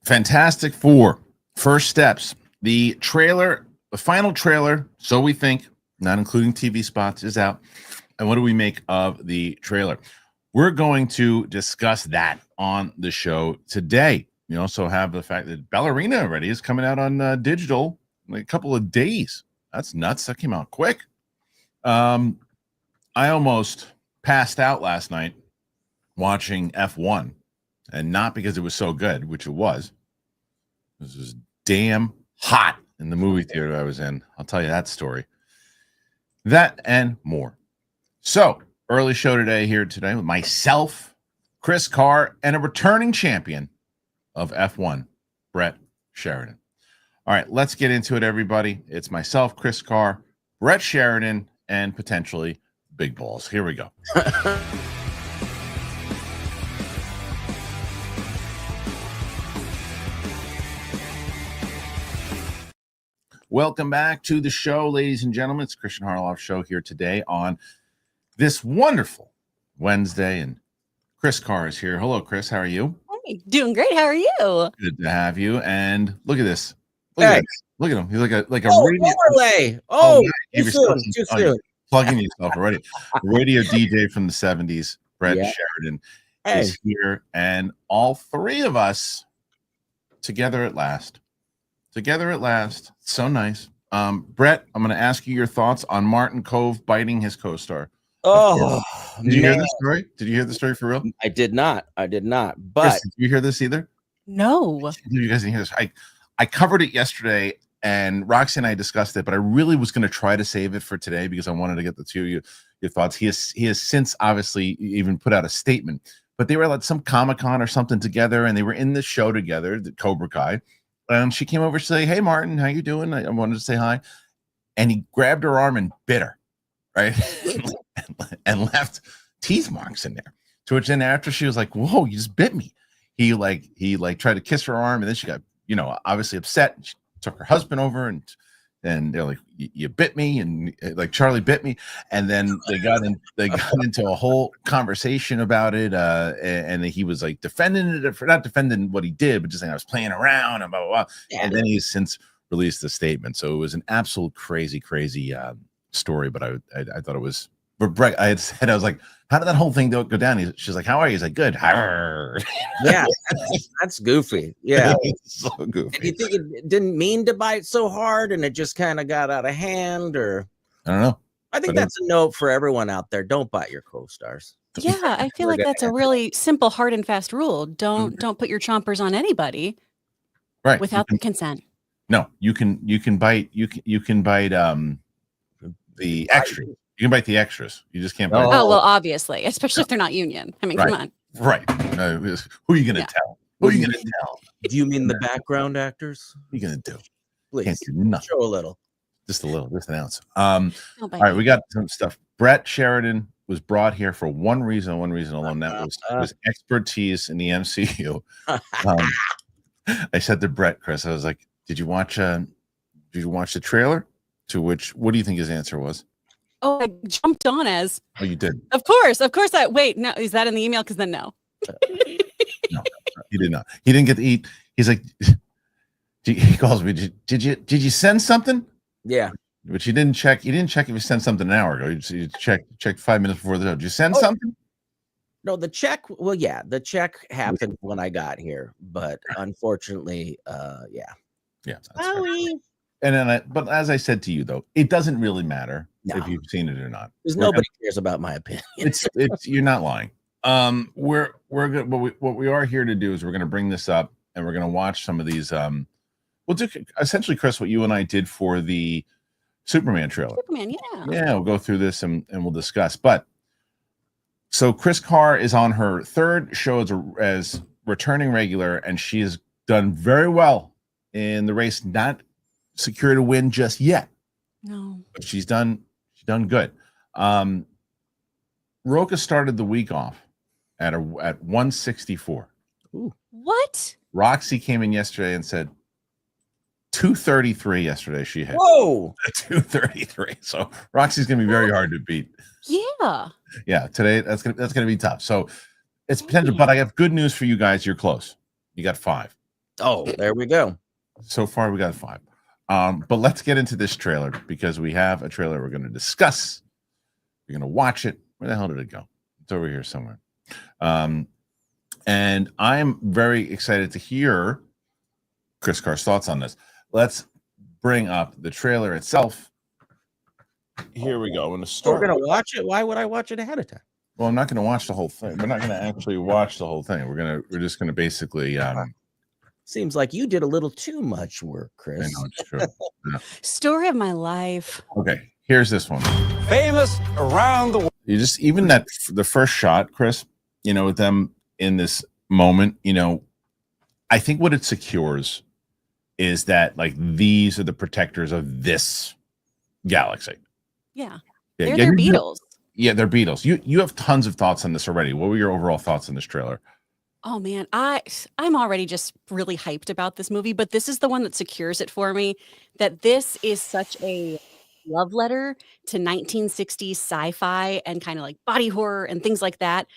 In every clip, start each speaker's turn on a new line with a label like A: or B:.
A: Fantastic Four, First Steps. The final trailer, so we think, not including TV spots, is out. And what do we make of the trailer? We're going to discuss that on the show today. We also have the fact that Ballerina already is coming out on digital in a couple of days. That's nuts. That came out quick. I almost passed out last night watching F1, and not because it was so good, which it was. This was damn hot in the movie theater I was in. I'll tell you that story. That and more. So, early show today with myself, Chris Carr, and a returning champion of F1, Brett Sheridan. All right, let's get into it, everybody. It's myself, Chris Carr, Brett Sheridan, and potentially Big Balls. Here we go. Welcome back to the show, ladies and gentlemen. It's Kristian Harloff Show here today on this wonderful Wednesday, and Chris Carr is here. Hello, Chris. How are you?
B: Hey, doing great. How are you?
A: Good to have you. And look at this. Look at him. He's like a
C: radio overlay. Too soon.
A: Plugging yourself already. Radio DJ from the 70s, Brett Sheridan is here, and all three of us together at last. So nice. Brett, I'm going to ask you your thoughts on Martin Kove biting his co-star.
C: Oh,
A: did you hear the story? Did you hear the story for real?
C: I did not. But
A: Chris, did you hear this either?
B: No.
A: You guys didn't hear this. I covered it yesterday, and Roxy and I discussed it, but I really was going to try to save it for today because I wanted to get the two of your thoughts. He has since obviously even put out a statement, but they were at some Comic-Con or something together, and they were in the show together, the Cobra Kai. And she came over to say, "Hey, Martin, how you doing?" I wanted to say hi. And he grabbed her arm and bit her, right? and left teeth marks in there. To which then after she was like, "Whoa, you just bit me." He tried to kiss her arm, and then she got, obviously upset. She took her husband over and they're like, "You bit me," and like Charlie bit me. And then they got into a whole conversation about it. And he was like defending it, for not defending what he did, but just saying I was playing around and blah, blah, blah. Yeah. And then he's since released the statement. So it was an absolute crazy story. But I thought it was. But Brett, I was like, "How did that whole thing go down?" She's like, "How are you?" He's like, "Good."
C: Yeah, that's goofy. Yeah,
A: it's so goofy.
C: And you think it didn't mean to bite so hard, and it just kind of got out of hand, or
A: I don't know.
C: I think that's a note for everyone out there: don't bite your co-stars.
B: Yeah, I feel like that's a really simple, hard and fast rule. Don't put your chompers on anybody,
A: right?
B: Without the consent.
A: No, you can bite the extras. You can bite the extras. You just can't bite.
B: Oh, well, obviously, especially if they're not union. I mean, come on.
A: Right. Who are you going to tell? Who are you going to tell?
C: Do you mean the background actors?
A: What are you going to do?
C: Please.
A: Can't do nothing.
C: Show a little.
A: Just an ounce. All right, we got some stuff. Brett Sheridan was brought here for one reason alone. That was his expertise in the MCU. I said to Brett, Chris, I was like, Did you watch the trailer? To which, what do you think his answer was?
B: Oh, I jumped on as.
A: Oh, you did?
B: Of course. Wait, no, is that in the email? Because then no.
A: No, he did not. He didn't get to eat. He's like, he calls me. Did you send something?
C: Yeah.
A: But you didn't check. You didn't check if you sent something an hour ago. You checked 5 minutes before the show. Did you send something?
C: No, the check. Well, yeah, the check happened when I got here, but unfortunately, yeah.
A: That's right. And then, but as I said to you, though, it doesn't really matter if you've seen it or not.
C: Because nobody cares about my opinion.
A: It's you're not lying. We're good. What we are here to do is we're going to bring this up and we're going to watch some of these. We'll do essentially, Chris, what you and I did for the Superman trailer.
B: Superman, yeah.
A: Yeah, we'll go through this and we'll discuss. But so Chris Carr is on her third show as returning regular, and she has done very well in the race. Not secured a win just yet.
B: No,
A: but she's done good. Roca started the week off at 164.
C: Ooh.
B: What?
A: Roxy came in yesterday and said 233 yesterday she hit.
C: Whoa.
A: 233. So Roxy's gonna be very hard to beat.
B: Yeah.
A: Today that's gonna be tough. So it's potential, but I have good news for you guys. You're close. You got 5.
C: Oh, there we go.
A: So far, we got 5. But let's get into this trailer because we have a trailer we're going to discuss. We're going to watch it. Where the hell did it go? It's over here somewhere. And I'm very excited to hear Chris Carr's thoughts on this. Let's bring up the trailer itself. Here we go.
C: We're going to watch it. Why would I watch it ahead of time?
A: Well, I'm not going to watch the whole thing. We're not going to actually watch the whole thing. We're just going to basically.
C: Seems like you did a little too much work, Chris.
A: I know it's true. Yeah.
B: Story of my life.
A: Okay, here's this one.
D: Famous around the world.
A: You just even that the first shot, Chris. With them in this moment. I think what it secures is that like these are the protectors of this galaxy.
B: Yeah, they're their Beatles.
A: Yeah, they're Beatles. You have tons of thoughts on this already. What were your overall thoughts on this trailer?
B: Oh man, I'm already just really hyped about this movie, but this is the one that secures it for me. That this is such a love letter to 1960s sci-fi and kind of like body horror and things like that,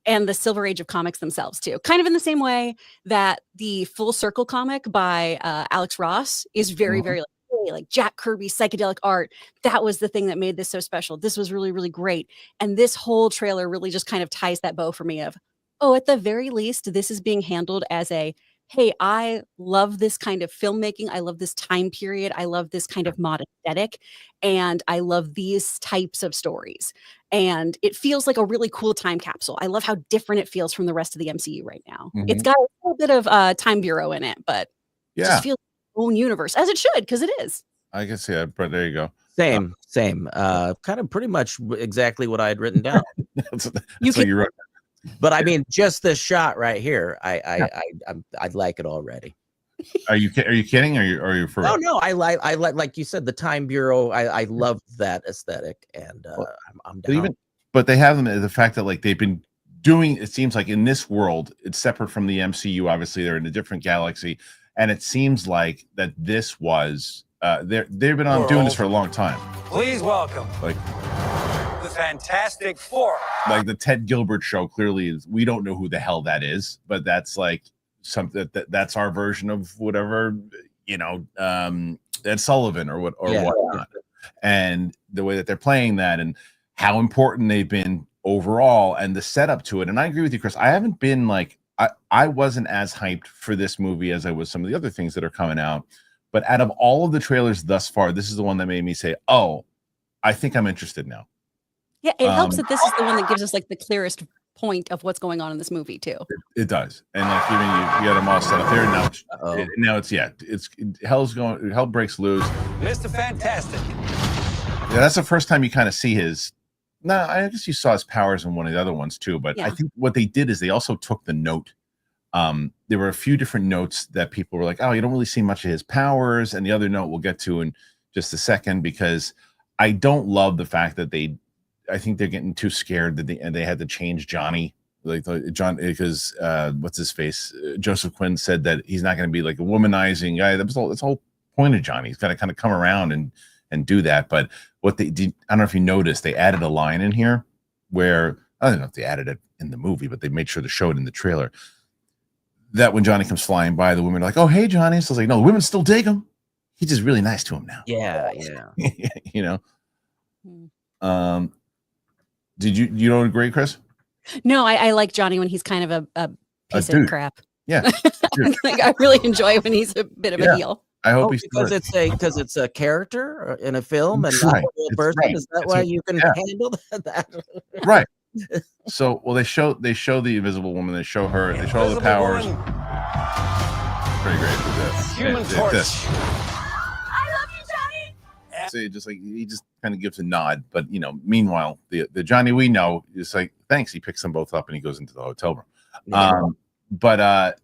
B: and the Silver Age of comics themselves too. Kind of in the same way that the Full Circle comic by Alex Ross is very, very like Jack Kirby psychedelic art. That was the thing that made this so special. This was really, really great, and this whole trailer really just kind of ties that bow for me of. Oh, at the very least, this is being handled as a, hey, I love this kind of filmmaking. I love this time period. I love this kind of mod aesthetic. And I love these types of stories. And it feels like a really cool time capsule. I love how different it feels from the rest of the MCU right now. It's got a little bit of Time Bureau in it, but it just feels like its own universe, as it should, because it is.
A: I can see that, but there you go.
C: Same. Kind of pretty much exactly what I had written down.
A: That's what you wrote.
C: But I mean, just this shot right here, I'd like it already.
A: Are you kidding? Or are you for real?
C: Oh no, I like you said, the Time Bureau. I love that aesthetic, and I'm down.
A: But they have them the fact that like they've been doing. It seems like in this world, it's separate from the MCU. Obviously, they're in a different galaxy, and it seems like that this was they've been on doing this for a long time.
D: Please welcome
A: like
D: the Fantastic Four.
A: Like the Ted Gilbert show clearly is. We don't know who the hell that is, but that's like something that's our version of whatever Ed Sullivan or whatnot. And the way that they're playing that and how important they've been overall and the setup to it. And I agree with you, Chris. I haven't been like I wasn't as hyped for this movie as I was some of the other things that are coming out. But out of all of the trailers thus far, this is the one that made me say, "Oh, I think I'm interested now."
B: Yeah, it helps that this is the one that gives us like the clearest point of what's going on in this movie too.
A: It does, and like even you got them all set up there now. It's hell breaks loose.
D: Mr. Fantastic.
A: Yeah, that's the first time you kind of see his. No, I guess you saw his powers in one of the other ones too. But I think what they did is they also took the note. There were a few different notes that people were like, "Oh, you don't really see much of his powers," and the other note we'll get to in just a second because I don't love the fact that I think they're getting too scared that they had to change Johnny, because what's his face? Joseph Quinn said that he's not going to be like a womanizing guy. That's the whole point of Johnny. He's got to kind of come around and do that. But what they did, I don't know if you noticed, they added a line in here where I don't know if they added it in the movie, but they made sure to show it in the trailer. That when Johnny comes flying by, the women are like, "Oh, hey, Johnny." So it's like, no, the women still dig him. He's just really nice to him now.
C: Yeah.
A: Did you don't agree, Chris?
B: No, I like Johnny when he's kind of a piece of crap.
A: Yeah,
B: like, I really enjoy when he's a bit of a heel.
A: I hope
C: because it's a character in a film and not a real person. Right. Is that why you can handle that?
A: Right. So, they show the Invisible Woman. They show her. They show all the powers. Pretty great.
D: Human Torch.
A: So he just kind of gives a nod, but meanwhile the Johnny we know is like, thanks. He picks them both up and he goes into the hotel room. Yeah. But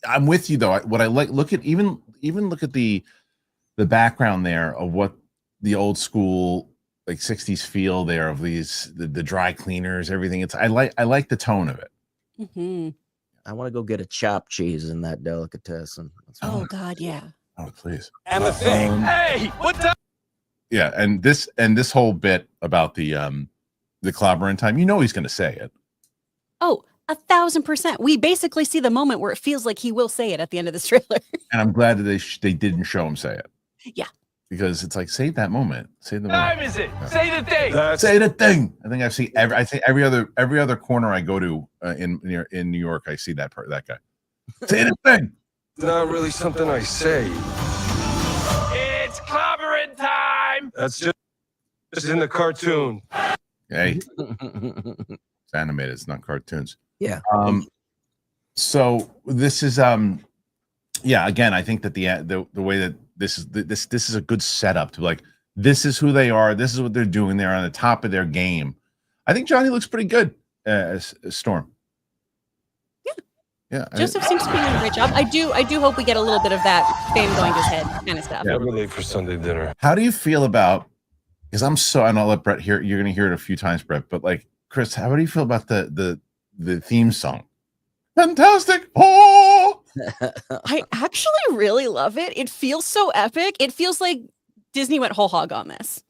A: I'm with you though. What I like, look at the background there of what the old school like 60s feel there of these the dry cleaners, everything. I like the tone of it.
B: Mm-hmm.
C: I want to go get a chopped cheese in that delicatessen.
B: Oh God, yeah.
A: Oh please.
D: And the thing. Hey, what the?
A: Yeah, and this whole bit about the Clobberin time, he's going to say it.
B: Oh, 1,000%. We basically see the moment where it feels like he will say it at the end of this trailer.
A: And I'm glad that they didn't show him say it.
B: Yeah.
A: Because it's like, save that moment. Save the
D: Time
A: moment.
D: is it? Say the thing.
A: Say the thing. I think I've seen every other corner I go to in New York, I see that guy. Say the thing.
E: It's not really something I say.
D: It's clobbering time.
E: That's just in the cartoon.
A: Hey, it's animated. It's not cartoons.
C: Yeah.
A: So this is yeah. Again, I think that the way that this is a good setup to like, this is who they are. This is what they're doing. They're on the top of their game. I think Johnny looks pretty good as Storm. Yeah.
B: Joseph seems to be doing a great job. I do hope we get a little bit of that fan going to his head kind of stuff.
E: Yeah, we're late for Sunday dinner.
A: How do you feel about? Because and I'll let Brett hear. You're going to hear it a few times, Brett. But like, Chris, how do you feel about the theme song? Fantastic! Oh,
B: I actually really love it. It feels so epic. It feels like Disney went whole hog on this.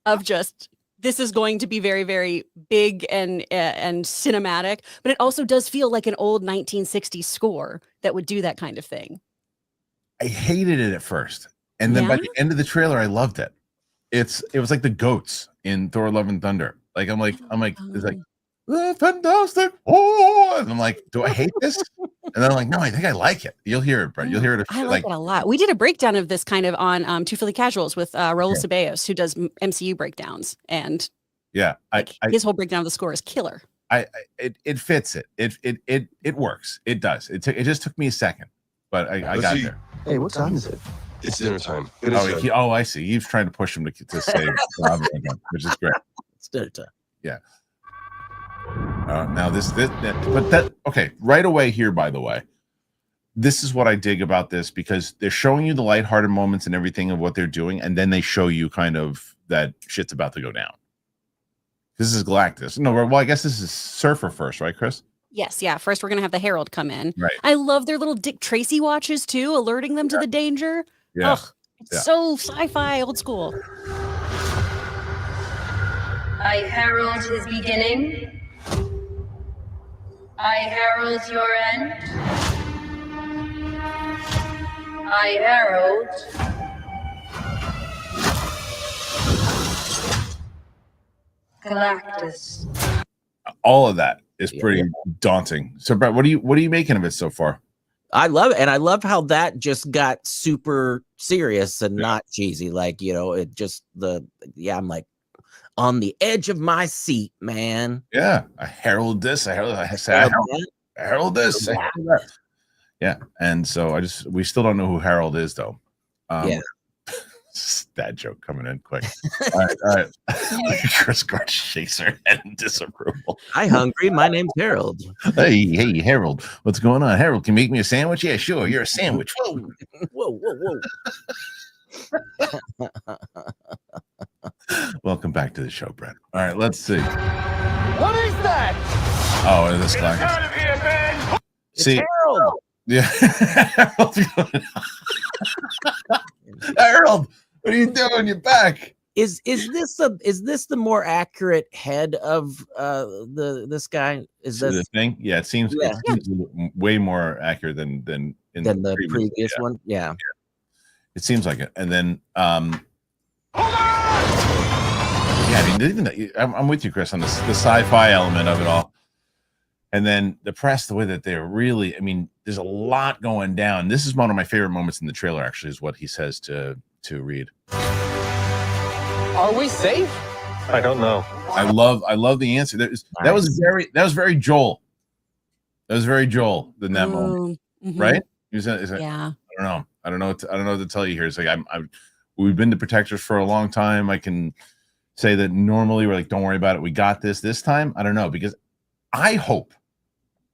B: Of just, this is going to be very, very big and cinematic, but it also does feel like an old 1960s score that would do that kind of thing.
A: I hated it at first, and then by the end of the trailer, I loved it. It was like the goats in Thor: Love and Thunder. Like I'm like, it's like fantastic. Oh, and I'm like, do I hate this? And then I'm like, no, I think I like it. You'll hear it, Brett. You'll hear it.
B: I like it a lot. We did a breakdown of this kind of on Two Philly Casuals with Raul Ceballos, who does MCU breakdowns, and
A: yeah,
B: his whole breakdown of the score is killer.
A: It fits it. It works. It does. It just took me a second, but I got there.
F: Hey, what time is it?
E: It's dinner time.
A: I see. He's trying to push him to say Clobberin, which is great.
C: It's dinner time.
A: Yeah. Now okay. Right away here, by the way, this is what I dig about this, because they're showing you the lighthearted moments and everything of what they're doing, and then they show you kind of that shit's about to go down. This is Galactus. No, well, I guess this is Surfer first, right, Chris?
B: Yes, yeah. First, we're gonna have the Herald come in.
A: Right.
B: I love their little Dick Tracy watches too, alerting them to the danger.
A: Yeah.
B: Ugh, it's so sci-fi, old school.
G: I herald his beginning. I herald your end. I herald Galactus.
A: All of that is pretty daunting. So, Brett, what are you making of it so far?
C: I love it, and I love how that just got super serious and not cheesy. Like, it just I'm like on the edge of my seat, man.
A: Yeah, I herald this. I herald this. I herald that. Yeah, and so we still don't know who Harold is, though. That joke coming in quick. All right. Chris Gard shakes her head in disapproval.
C: Hi, hungry. My name's Harold.
A: Hey, Harold. What's going on? Harold, can you make me a sandwich? Yeah, sure. You're a sandwich.
C: Whoa.
A: Welcome back to the show, Brett. All right, let's see.
D: What is that?
A: Oh, this guy.
D: Out of here, man.
A: See,
C: Harold.
A: yeah. Harold, what are you doing? You're back.
C: Is this the more accurate head of this guy? Is this
A: the thing? Yeah, it seems way more accurate than
C: the previous one. Yeah,
A: it seems like it. And then I'm with you, Chris, on the sci-fi element of it all. And then the press, the way that they're really, there's a lot going down. This is one of my favorite moments in the trailer, actually, is what he says to Reed.
D: Are we safe?
E: I don't know.
A: I love the answer. That was very Joel. That was very Joel in that moment, right?
B: Yeah.
A: I don't know what to tell you here. It's like we've been the protectors for a long time. I can say that normally we're like, don't worry about it. We got this. This time, I don't know, because I hope,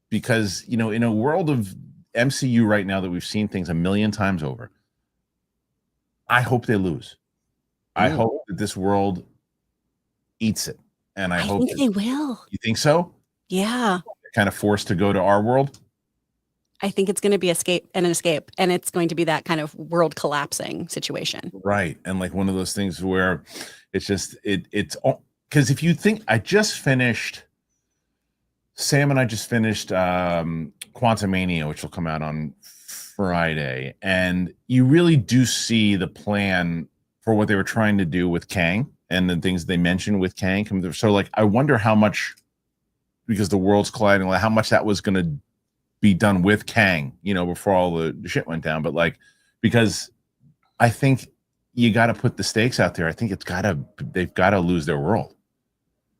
A: because in a world of MCU right now that we've seen things a million times over, I hope they lose. I hope that this world eats it, and I hope
B: think they will.
A: You think so?
B: Yeah.
A: They're kind of forced to go to our world.
B: I think it's going to be escape, and it's going to be that kind of world collapsing situation.
A: Right, and like one of those things where it's just it's because if you think, I just finished Sam and I just finished Quantumania, which will come out on Friday, and you really do see the plan for what they were trying to do with Kang and the things they mentioned with Kang. So, like, I wonder how much, because the world's colliding, like, how much that was going to be done with Kang, before all the shit went down. But like, because I think you got to put the stakes out there. I think they've got to lose their world.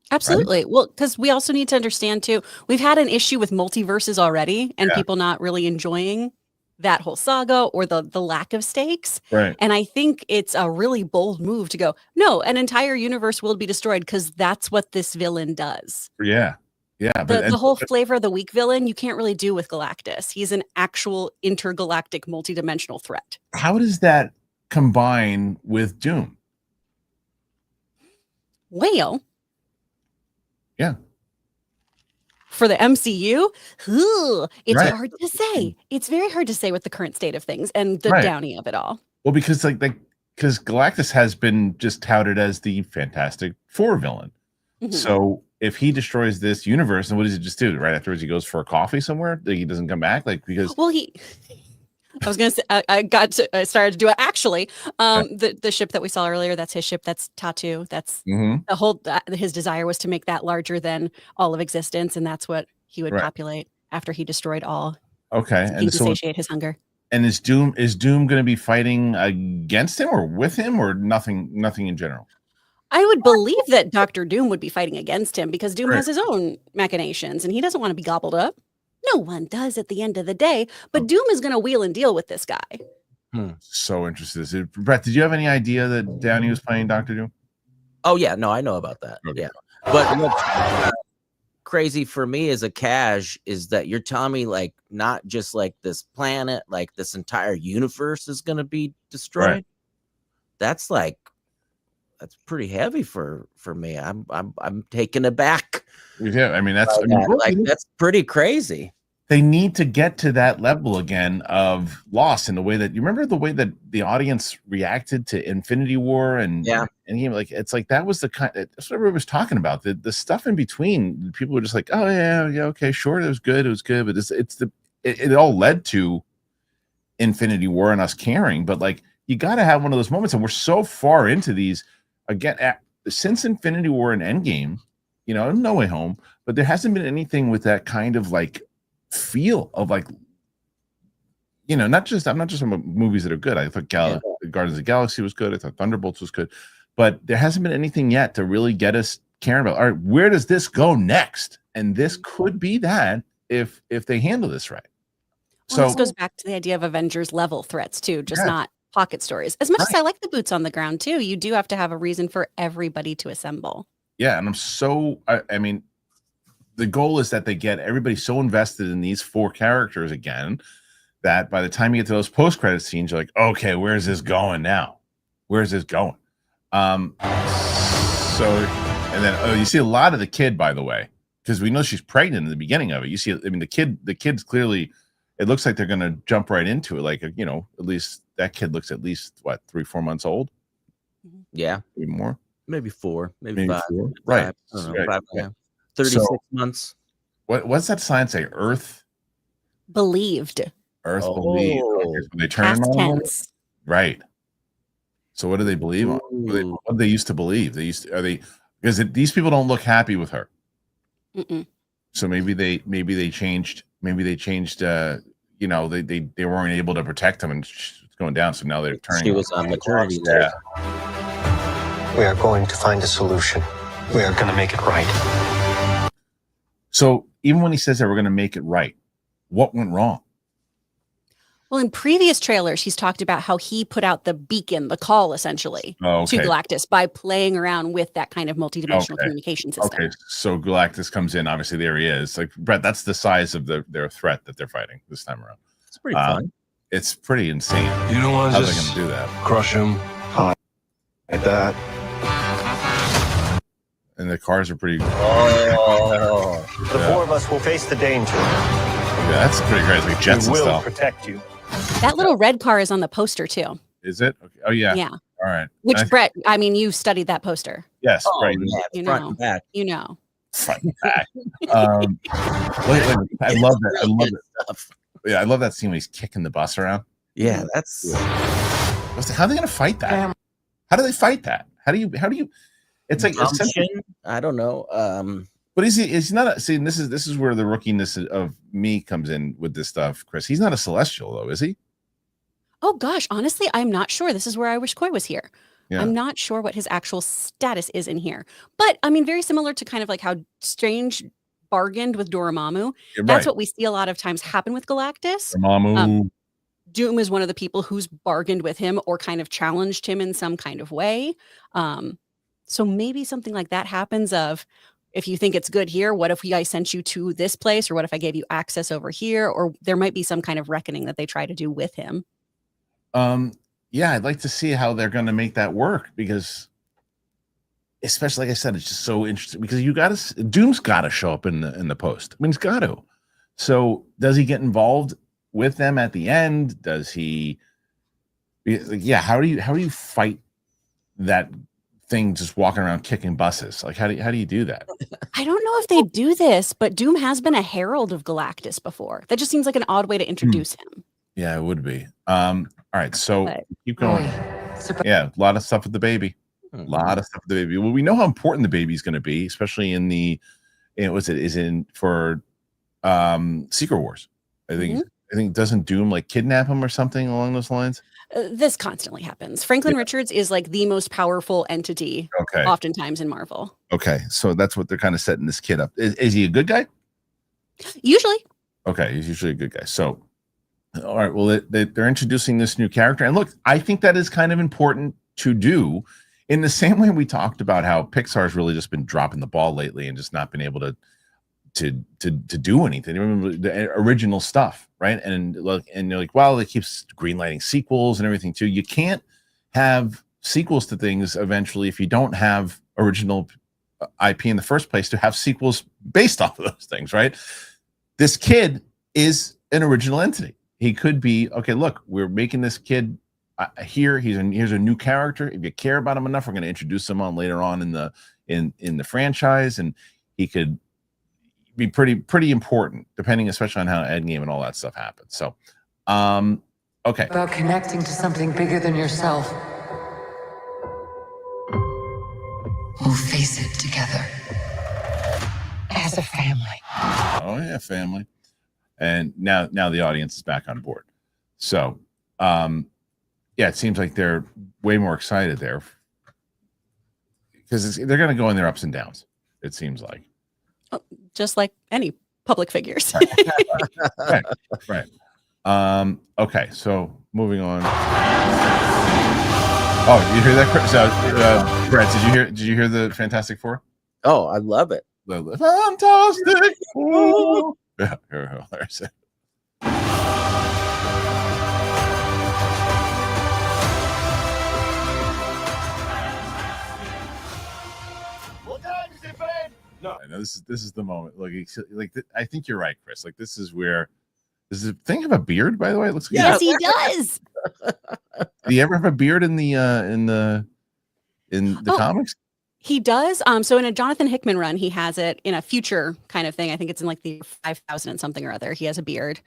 B: Absolutely. Right? Well, because we also need to understand too, we've had an issue with multiverses already and people not really enjoying that whole saga or the lack of stakes.
A: Right.
B: And I think it's a really bold move to go, no, an entire universe will be destroyed because that's what this villain does.
A: Yeah. Yeah.
B: The whole flavor of the weak villain, you can't really do with Galactus. He's an actual intergalactic multidimensional threat.
A: How does that combine with Doom?
B: Well,
A: yeah.
B: For the MCU, it's
A: right.
B: hard to say. It's very hard to say with the current state of things and the downy of it all.
A: Well, because because Galactus has been just touted as the Fantastic Four villain. Mm-hmm. So if he destroys this universe, then what does he just do? Right afterwards, he goes for a coffee somewhere. He doesn't come back, because
B: I was gonna say I started to do it. Actually, the ship that we saw earlier, that's his ship. That's Tattoo. That's the whole. His desire was to make that larger than all of existence, and that's what he would populate after he destroyed all.
A: Okay,
B: and to satiate his hunger.
A: And is Doom going to be fighting against him or with him or nothing in general?
B: I would believe that Dr. Doom would be fighting against him because Doom has his own machinations, and he doesn't want to be gobbled up. No one does at the end of the day, but Doom is going to wheel and deal with this guy.
A: So interested. Brett, did you have any idea that Downey was playing Dr. Doom?
C: Oh, yeah. No, I know about that.
A: Okay.
C: Yeah. But what's crazy for me as a cash is that you're telling me, like, not just like this planet, like this entire universe is going to be destroyed. Right. That's pretty heavy for me. I'm taken aback.
A: Yeah, I mean
C: that's pretty crazy.
A: They need to get to that level again of loss in the way that you remember the way that the audience reacted to Infinity War and it's like that was the kind that's what everybody was talking about. The stuff in between, people were just like, oh yeah, okay, sure, it was good, but it all led to Infinity War and us caring. But like, you got to have one of those moments, and we're so far into these again since Infinity War and Endgame. No Way Home, but there hasn't been anything with that kind of like feel of like, I'm not just talking about movies that are good. I thought Guardians of the Galaxy was good. I thought Thunderbolts was good, but there hasn't been anything yet to really get us caring about, all right, where does this go next? And this could be that if they handle this right.
B: Well, this goes back to the idea of Avengers level threats too, just not pocket stories. As much as I like the boots on the ground too, you do have to have a reason for everybody to assemble. Yeah,
A: and I mean, the goal is that they get everybody so invested in these four characters again that by the time you get to those post-credit scenes, you're like, okay, where's this going now? Where's this going? And then you see a lot of the kid, by the way, because we know she's pregnant in the beginning of it. You see, I mean, the kid's clearly, it looks like they're going to jump right into it. Like, at least that kid looks at least 3-4 months old.
C: Yeah,
A: maybe more.
C: Maybe 4, maybe 5.
A: 4. Right.
C: 36 months.
A: What's that sign say? Earth
B: believed.
A: Believed. Okay, so they turn on tense. Right. So what do they believe on? What do they used to believe? Because these people don't look happy with her. So maybe they changed. Maybe they changed. They weren't able to protect them, and it's going down. So now they're turning.
C: She was on maternity leave.
F: We are going to find a solution. We are going to make it right.
A: So even when he says that we're going to make it right, what went wrong?
B: Well, in previous trailers, he's talked about how he put out the beacon, the call, essentially, to Galactus by playing around with that kind of multidimensional communication system. Okay,
A: so Galactus comes in. Obviously, there he is. Like, Brett, that's the size of their threat that they're fighting this time around.
C: It's pretty fun.
A: It's pretty insane.
E: You don't want to
A: just going to do that?
E: Crush him like that.
A: And the cars are pretty.
F: The four of us will face the danger.
A: Yeah, that's pretty great. It's like Jetson
F: we will
A: style.
F: Protect you.
B: That little red car is on the poster too.
A: Is it? Okay. Oh yeah.
B: Yeah.
A: All right.
B: Which Brett? I mean, you studied that poster.
A: Yes. Right.
C: Yeah, front and back.
A: Fight back. Wait, I love that. I love it. Stuff. Yeah, I love that scene when he's kicking the bus around.
C: Yeah, that's.
A: How are they going to fight that? How do they fight that? How do you? It's like
C: I don't know.
A: But he's not. See, this is where the rookiness of me comes in with this stuff, Chris. He's not a celestial, though, is he?
B: Oh gosh, honestly, I'm not sure. This is where I wish Coy was here. Yeah. I'm not sure what his actual status is in here. But I mean, very similar to kind of like how Strange bargained with Dormammu. That's what we see a lot of times happen with Galactus.
A: Dormammu.
B: Doom is one of the people who's bargained with him or kind of challenged him in some kind of way. So maybe something like that happens of, if you think it's good here, what if I sent you to this place? Or what if I gave you access over here? Or there might be some kind of reckoning that they try to do with him.
A: Yeah, I'd like to see how they're going to make that work, because especially, like I said, it's just so interesting, because Doom's got to show up in the post. I mean, he's got to. So does he get involved with them at the end? Does he? Yeah. How do you fight that thing just walking around kicking buses? Like, how do you do that?
B: I don't know if they do this, but Doom has been a herald of Galactus before. That just seems like an odd way to introduce him.
A: Yeah, it would be. All right, so keep going. Yeah, a lot of stuff with the baby. A lot of stuff with the baby. Well, we know how important the baby is going to be, especially in the for Secret Wars. I think doesn't Doom like kidnap him or something along those lines?
B: This constantly happens. Franklin Richards is like the most powerful entity oftentimes in Marvel. Okay, so that's what they're kind of setting this kid up. Is he a good guy? Usually. Okay, he's usually a good guy. So, all right, well, they're introducing this new character. And look, I think that is kind of important to do, in the same way we talked about how Pixar's really just been dropping the ball lately and just not been able to do anything. You remember the original stuff, right? And look, and you're like, well, they keep greenlighting sequels and everything too. You can't have sequels to things eventually if you don't have original IP in the first place to have sequels based off of those things, right? This kid is an original entity. He could be, okay, look, we're making this kid here. Here's a new character. If you care about him enough, we're going to introduce him on later on in the franchise, and he could be pretty important, depending especially on how Endgame and all that stuff happens. So, okay.
H: About connecting to something bigger than yourself. We'll face it together as a family.
A: Oh yeah, family. And now the audience is back on board. So, yeah, it seems like they're way more excited there, because they're going to go in their ups and downs. It seems like, just like any public figures. Right. Okay, so moving on. Oh, you hear that? So, Brett, did you hear the Fantastic Four?
C: Oh, I love it.
A: Fantastic Four. Yeah, there's it.
D: What time is it, Ben?
A: No, I know this is the moment. Like I think you're right, Chris. Like this is where. Does the thing have a beard? By the way, it looks.
B: Yes, he does.
A: Do you ever have a beard in the comics?
B: He does. So in a Jonathan Hickman run, he has it in a future kind of thing. I think it's in like the 5,000 and something or other. He has a beard.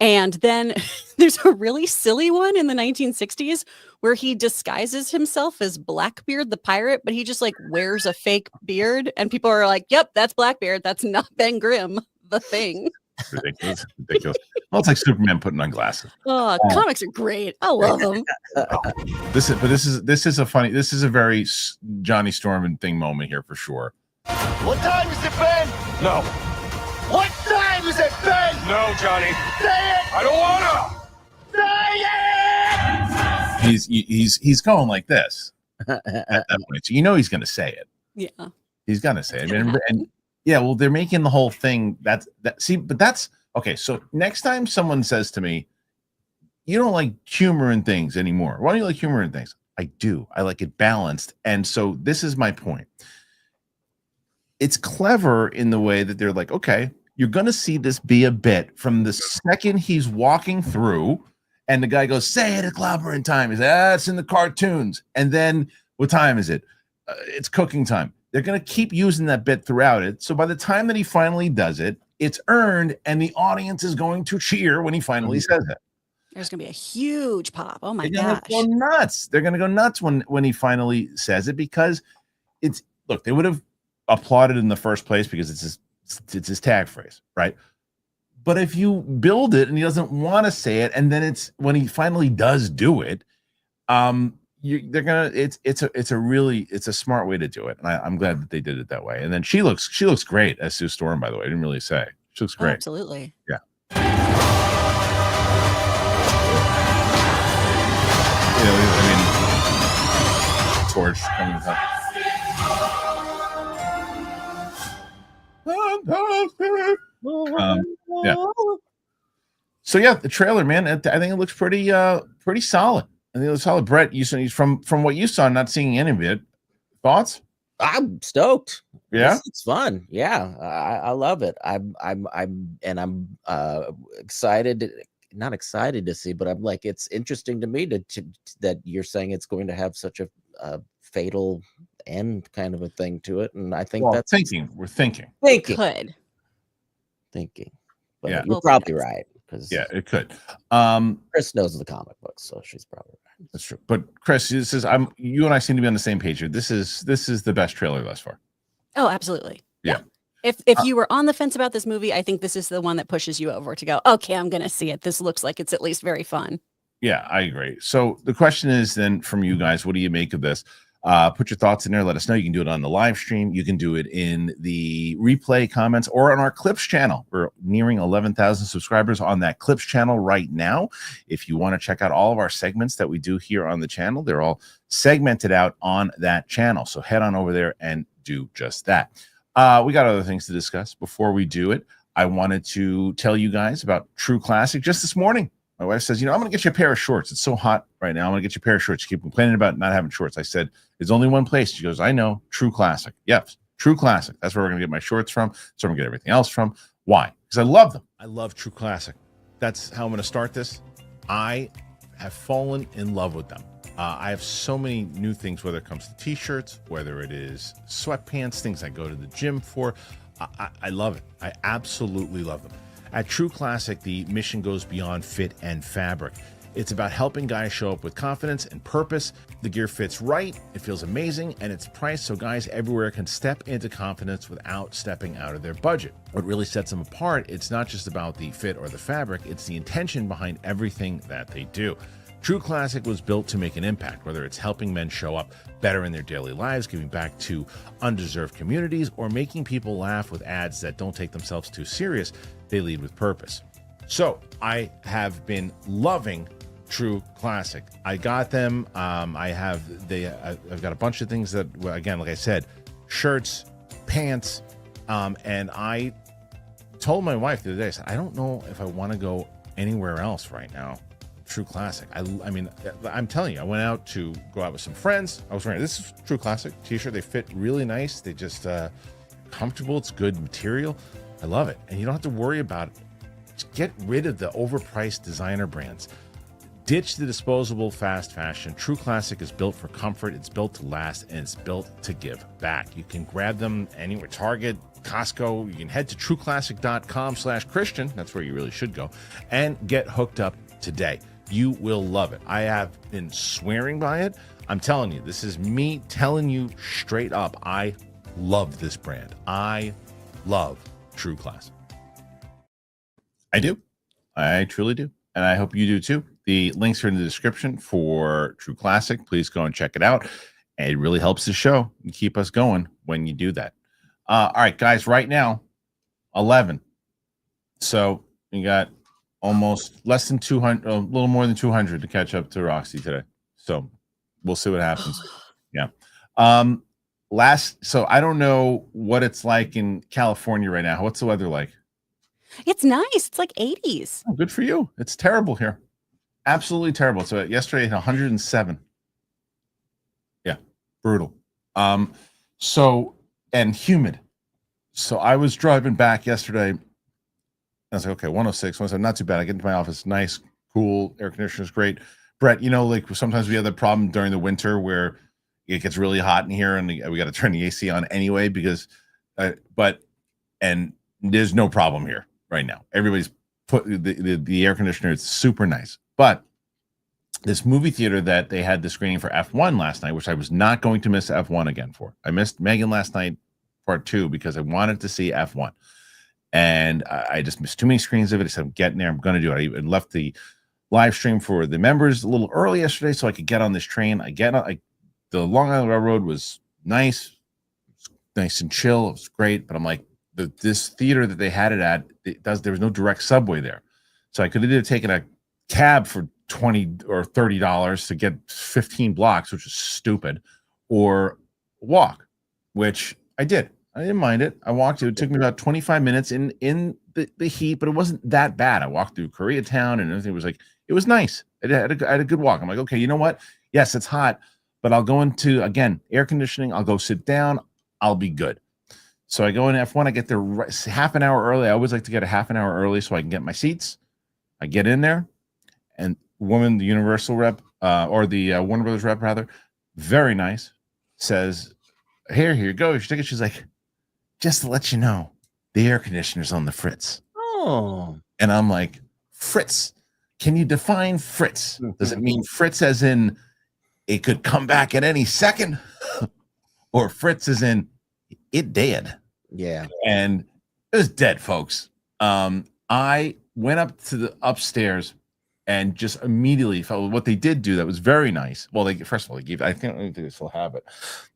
B: And then there's a really silly one in the 1960s where he disguises himself as Blackbeard the pirate, but he just like wears a fake beard. And people are like, yep, that's Blackbeard. That's not Ben Grimm, the Thing.
A: Ridiculous. Well, it's like Superman putting on glasses.
B: Oh, comics are great. I love them.
A: This is a very Johnny Storm and Thing moment here for sure.
D: What time is it, Ben? No. What time is it, Ben? No, Johnny. Say it! I don't wanna! Say it!
A: He's going like this at that point. So you know he's gonna say it.
B: Yeah.
A: He's gonna say it. And yeah, well, they're making the whole thing but that's okay. So next time someone says to me, you don't like humor in things anymore. Why don't you like humor in things? I do. I like it balanced. And so this is my point. It's clever in the way that they're like, okay, you're going to see this be a bit from the second he's walking through and the guy goes, say it at Clobberin time. He's like, it's in the cartoons. And then what time is it? It's cooking time. they're going to keep using that bit throughout it. So by the time that he finally does it, it's earned, and the audience is going to cheer when he finally says it.
B: There's going to be a huge pop. Oh my
A: They're going
B: gosh.
A: to go nuts. They're going to go nuts when he finally says it, because look, they would have applauded in the first place because it's his tag phrase, right? But if you build it and he doesn't want to say it, and then it's when he finally does do it, it's a smart way to do it, and I'm glad that they did it that way. And then she looks great as Sue Storm, by the way. I didn't really say she looks great.
B: Oh, absolutely.
A: Yeah. Torch coming up. Yeah. So yeah, the trailer, man. I think it looks pretty solid. I think it looks solid. Brett, you said from what you saw, not seeing any of it. Thoughts?
C: I'm stoked.
A: Yeah,
C: it's fun. Yeah, I love it. I'm excited. Not excited to see, but I'm like, it's interesting to me to that you're saying it's going to have such a fatal end kind of a thing to it, and I think that's
A: thinking. We're thinking.
B: It could.
C: But
A: yeah,
C: you're probably right.
A: Yeah, it could.
C: Chris knows the comic books, so she's probably right.
A: That's true. But Chris, this is you and I seem to be on the same page here. This is the best trailer thus far.
B: Oh, absolutely.
A: Yeah.
B: If you were on the fence about this movie, I think this is the one that pushes you over to go, okay, I'm going to see it. This looks like it's at least very fun.
A: Yeah, I agree. So the question is then from you guys, what do you make of this? Put your thoughts in there. Let us know. You can do it on the live stream. You can do it in the replay comments or on our Clips channel. We're nearing 11,000 subscribers on that Clips channel right now. If you want to check out all of our segments that we do here on the channel, they're all segmented out on that channel. So head on over there and do just that. We got other things to discuss. Before we do it, I wanted to tell you guys about True Classic. Just this morning, my wife says, I'm going to get you a pair of shorts. It's so hot right now. I'm going to get you a pair of shorts. You keep complaining about not having shorts. I said, there's only one place. She goes, I know, True Classic. Yes, True Classic. That's where we're going to get my shorts from. So I'm going to get everything else from. Why? Because I love them. I love True Classic. That's how I'm going to start this. I have fallen in love with them. I have so many new things, whether it comes to t-shirts, whether it is sweatpants, things I go to the gym for. I love it. I absolutely love them. At True Classic, the mission goes beyond fit and fabric. It's about helping guys show up with confidence and purpose. The gear fits right, it feels amazing, and it's priced so guys everywhere can step into confidence without stepping out of their budget. What really sets them apart, it's not just about the fit or the fabric, it's the intention behind everything that they do. True Classic was built to make an impact, whether it's helping men show up better in their daily lives, giving back to undeserved communities, or making people laugh with ads that don't take themselves too serious. They lead with purpose. So I have been loving True Classic. I got them. I've got a bunch of things that, again, like I said, shirts, pants, and I told my wife the other day, I said, I don't know if I want to go anywhere else right now. True Classic. I mean, I'm telling you, I went out to go out with some friends. I was wearing this True Classic t-shirt. They fit really nice. They just comfortable. It's good material. I love it. And you don't have to worry about it. Just get rid of the overpriced designer brands. Ditch the disposable fast fashion. True Classic is built for comfort. It's built to last, and it's built to give back. You can grab them anywhere. Target, Costco. You can head to trueclassic.com/Kristian. That's where you really should go, and get hooked up today. You will love it. I have been swearing by it. I'm telling you, this is me telling you straight up. I love this brand. I love True Classic. I do. I truly do. And I hope you do too. The links are in the description for True Classic. Please go and check it out. It really helps the show and keep us going when you do that. All right, guys, right now, 11. So you got almost less than 200, a little more than 200 to catch up to Roxy today. So we'll see what happens. Yeah. So I don't know what it's like in California right now. What's the weather like?
B: It's nice. It's like 80s.
A: Oh, good for you. It's terrible here. Absolutely terrible. So yesterday, 107. Yeah, brutal. So, and humid. So I was driving back yesterday. I was like, okay, 106, 107, not too bad. I get into my office, nice, cool, air conditioner's great. Brett, like sometimes we have the problem during the winter where it gets really hot in here, and we got to turn the AC on anyway because, and there's no problem here right now. Everybody's put the air conditioner. It's super nice, but this movie theater that they had the screening for F1 last night, which I was not going to miss F1 again for. I missed Megan last night, part 2, because I wanted to see F1. And I just missed too many screens of it. I said, I'm getting there. I'm going to do it. I left the live stream for the members a little early yesterday so I could get on this train. The Long Island Railroad was nice and chill. It was great. But I'm like, this theater that they had it at, there was no direct subway there. So I could have either taken a cab for $20 or $30 to get 15 blocks, which is stupid, or walk, which I did. I didn't mind it. I walked. It took me about 25 minutes in the heat, but it wasn't that bad. I walked through Koreatown and everything was like, it was nice. I had a good walk. I'm like, okay, you know what? Yes, it's hot, but I'll go into, again, air conditioning. I'll go sit down. I'll be good. So I go in F1. I get there half an hour early. I always like to get a half an hour early so I can get my seats. I get in there, and woman, the Universal rep, or the Warner Brothers rep, rather, very nice, says, here you go. Your ticket. She's like, just to let you know, the air conditioner's on the fritz.
C: Oh.
A: And I'm like, fritz. Can you define fritz? Does it mean fritz as in it could come back at any second? Or fritz as in it dead?
C: Yeah.
A: And it was dead, folks. I went up to the upstairs and just immediately felt what they did do that was very nice. Well, first of all, they gave, I think they still have it,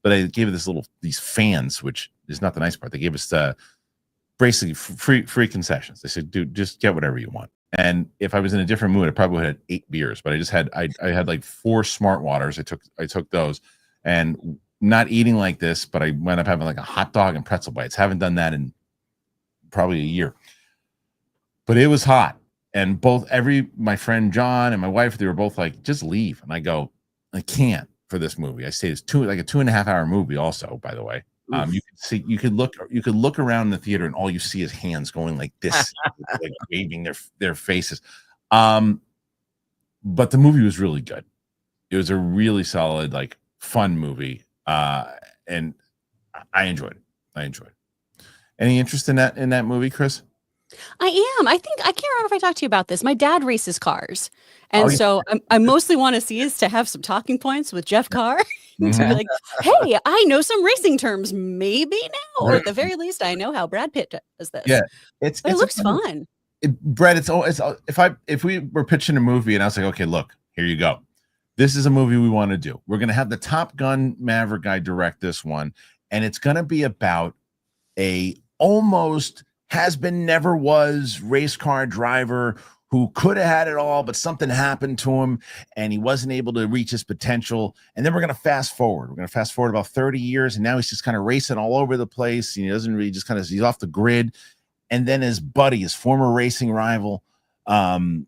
A: but they gave us these fans, which is not the nice part. They gave us basically free concessions. They said, dude, just get whatever you want. And if I was in a different mood, I probably would have had 8 beers, but I had like 4 smart waters. I took those, and not eating like this, but I went up having like a hot dog and pretzel bites. Haven't done that in probably a year, but it was hot. And my friend John and my wife, they were both like, just leave. And I go, I can't for this movie. I say it's like a 2.5 hour movie also, by the way. You could look around the theater and all you see is hands going like this, like waving their faces. But the movie was really good. It was a really solid, like fun movie. And I enjoyed it. Any interest in that movie, Chris?
B: I am. I can't remember if I talked to you about this. My dad races cars. And so I mostly want to see is to have some talking points with Jeff Carr. To be like, hey, I know some racing terms maybe now, or at the very least, I know how Brad Pitt does this.
A: Yeah.
B: It looks fun.
A: Brad, if we were pitching a movie and I was like, okay, look, here you go. This is a movie we want to do. We're going to have the Top Gun Maverick guy direct this one. And it's going to be about a almost has been, never was race car driver who could have had it all, but something happened to him and he wasn't able to reach his potential. And then we're going to fast forward. We're going to fast forward about 30 years. And now he's just kind of racing all over the place. He doesn't really he's off the grid. And then his buddy, his former racing rival, Javier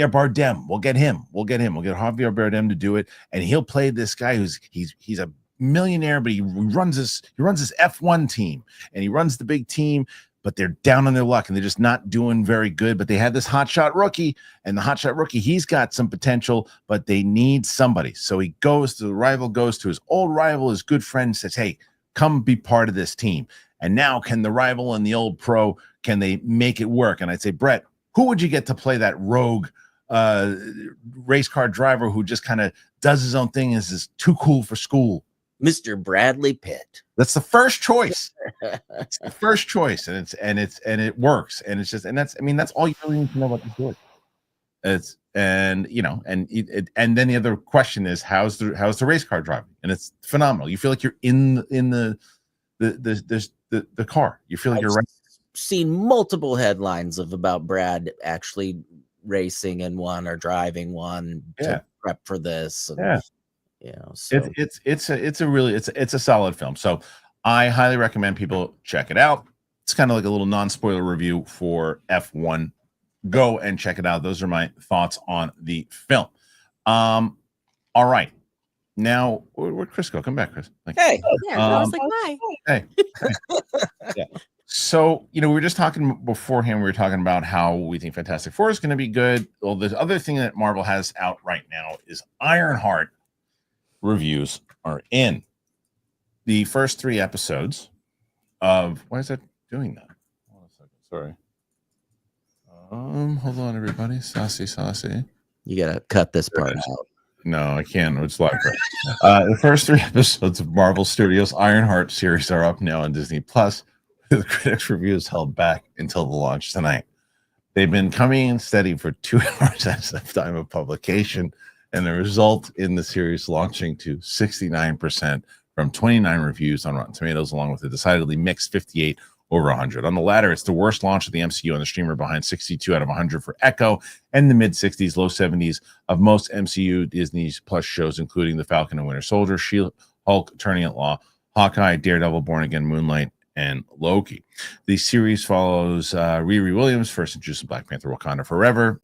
A: Bardem, we'll get Javier Bardem to do it. And he'll play this guy he's a millionaire, but he runs this F1 team and he runs the big team, but they're down on their luck and they're just not doing very good. But they had this hotshot rookie, and the hotshot rookie, he's got some potential, but they need somebody. So the rival goes to his old rival, his good friend, says, hey, come be part of this team. And now can the rival and the old pro, can they make it work? And I'd say, Brett, who would you get to play that rogue race car driver who just kind of does his own thing, is too cool for school?
C: Mr. Bradley Pitt.
A: That's the first choice. It's the first choice, and it works. And it's just, and that's all you really need to know about the story. And then the other question is, how's the race car driving? And it's phenomenal. You feel like you're in the car. You feel like you're right.
C: Seen multiple headlines about Brad actually racing in one or driving one to prep for this. And, so
A: it's a solid film. So I highly recommend people check it out. It's kind of like a little non-spoiler review for F1. Go and check it out. Those are my thoughts on the film. All right. Now, where'd Chris go? Come back, Chris.
B: Hey. Yeah, I was like, bye.
A: Hey. Yeah. So, we were just talking beforehand. We were talking about how we think Fantastic Four is going to be good. Well, the other thing that Marvel has out right now is Ironheart. reviews are in. The first 3 episodes of why is that doing that? Hold on a second. Sorry. Hold on, everybody. Saucy.
C: You gotta cut this part out.
A: No, I can't. It's live. The first 3 episodes of Marvel Studios' Ironheart series are up now on Disney Plus, with critics' reviews held back until the launch tonight. They've been coming in steady for 2 hours as of time of publication, and the result in the series launching to 69% from 29 reviews on Rotten Tomatoes, along with a decidedly mixed 58 over 100. On the latter, it's the worst launch of the MCU on the streamer, behind 62 out of 100 for Echo and the mid-60s, low 70s of most MCU Disney Plus shows, including The Falcon and Winter Soldier, She-Hulk, Turning At Law, Hawkeye, Daredevil, Born Again, Moonlight, and Loki. The series follows Riri Williams, first introduced in Black Panther: Wakanda Forever,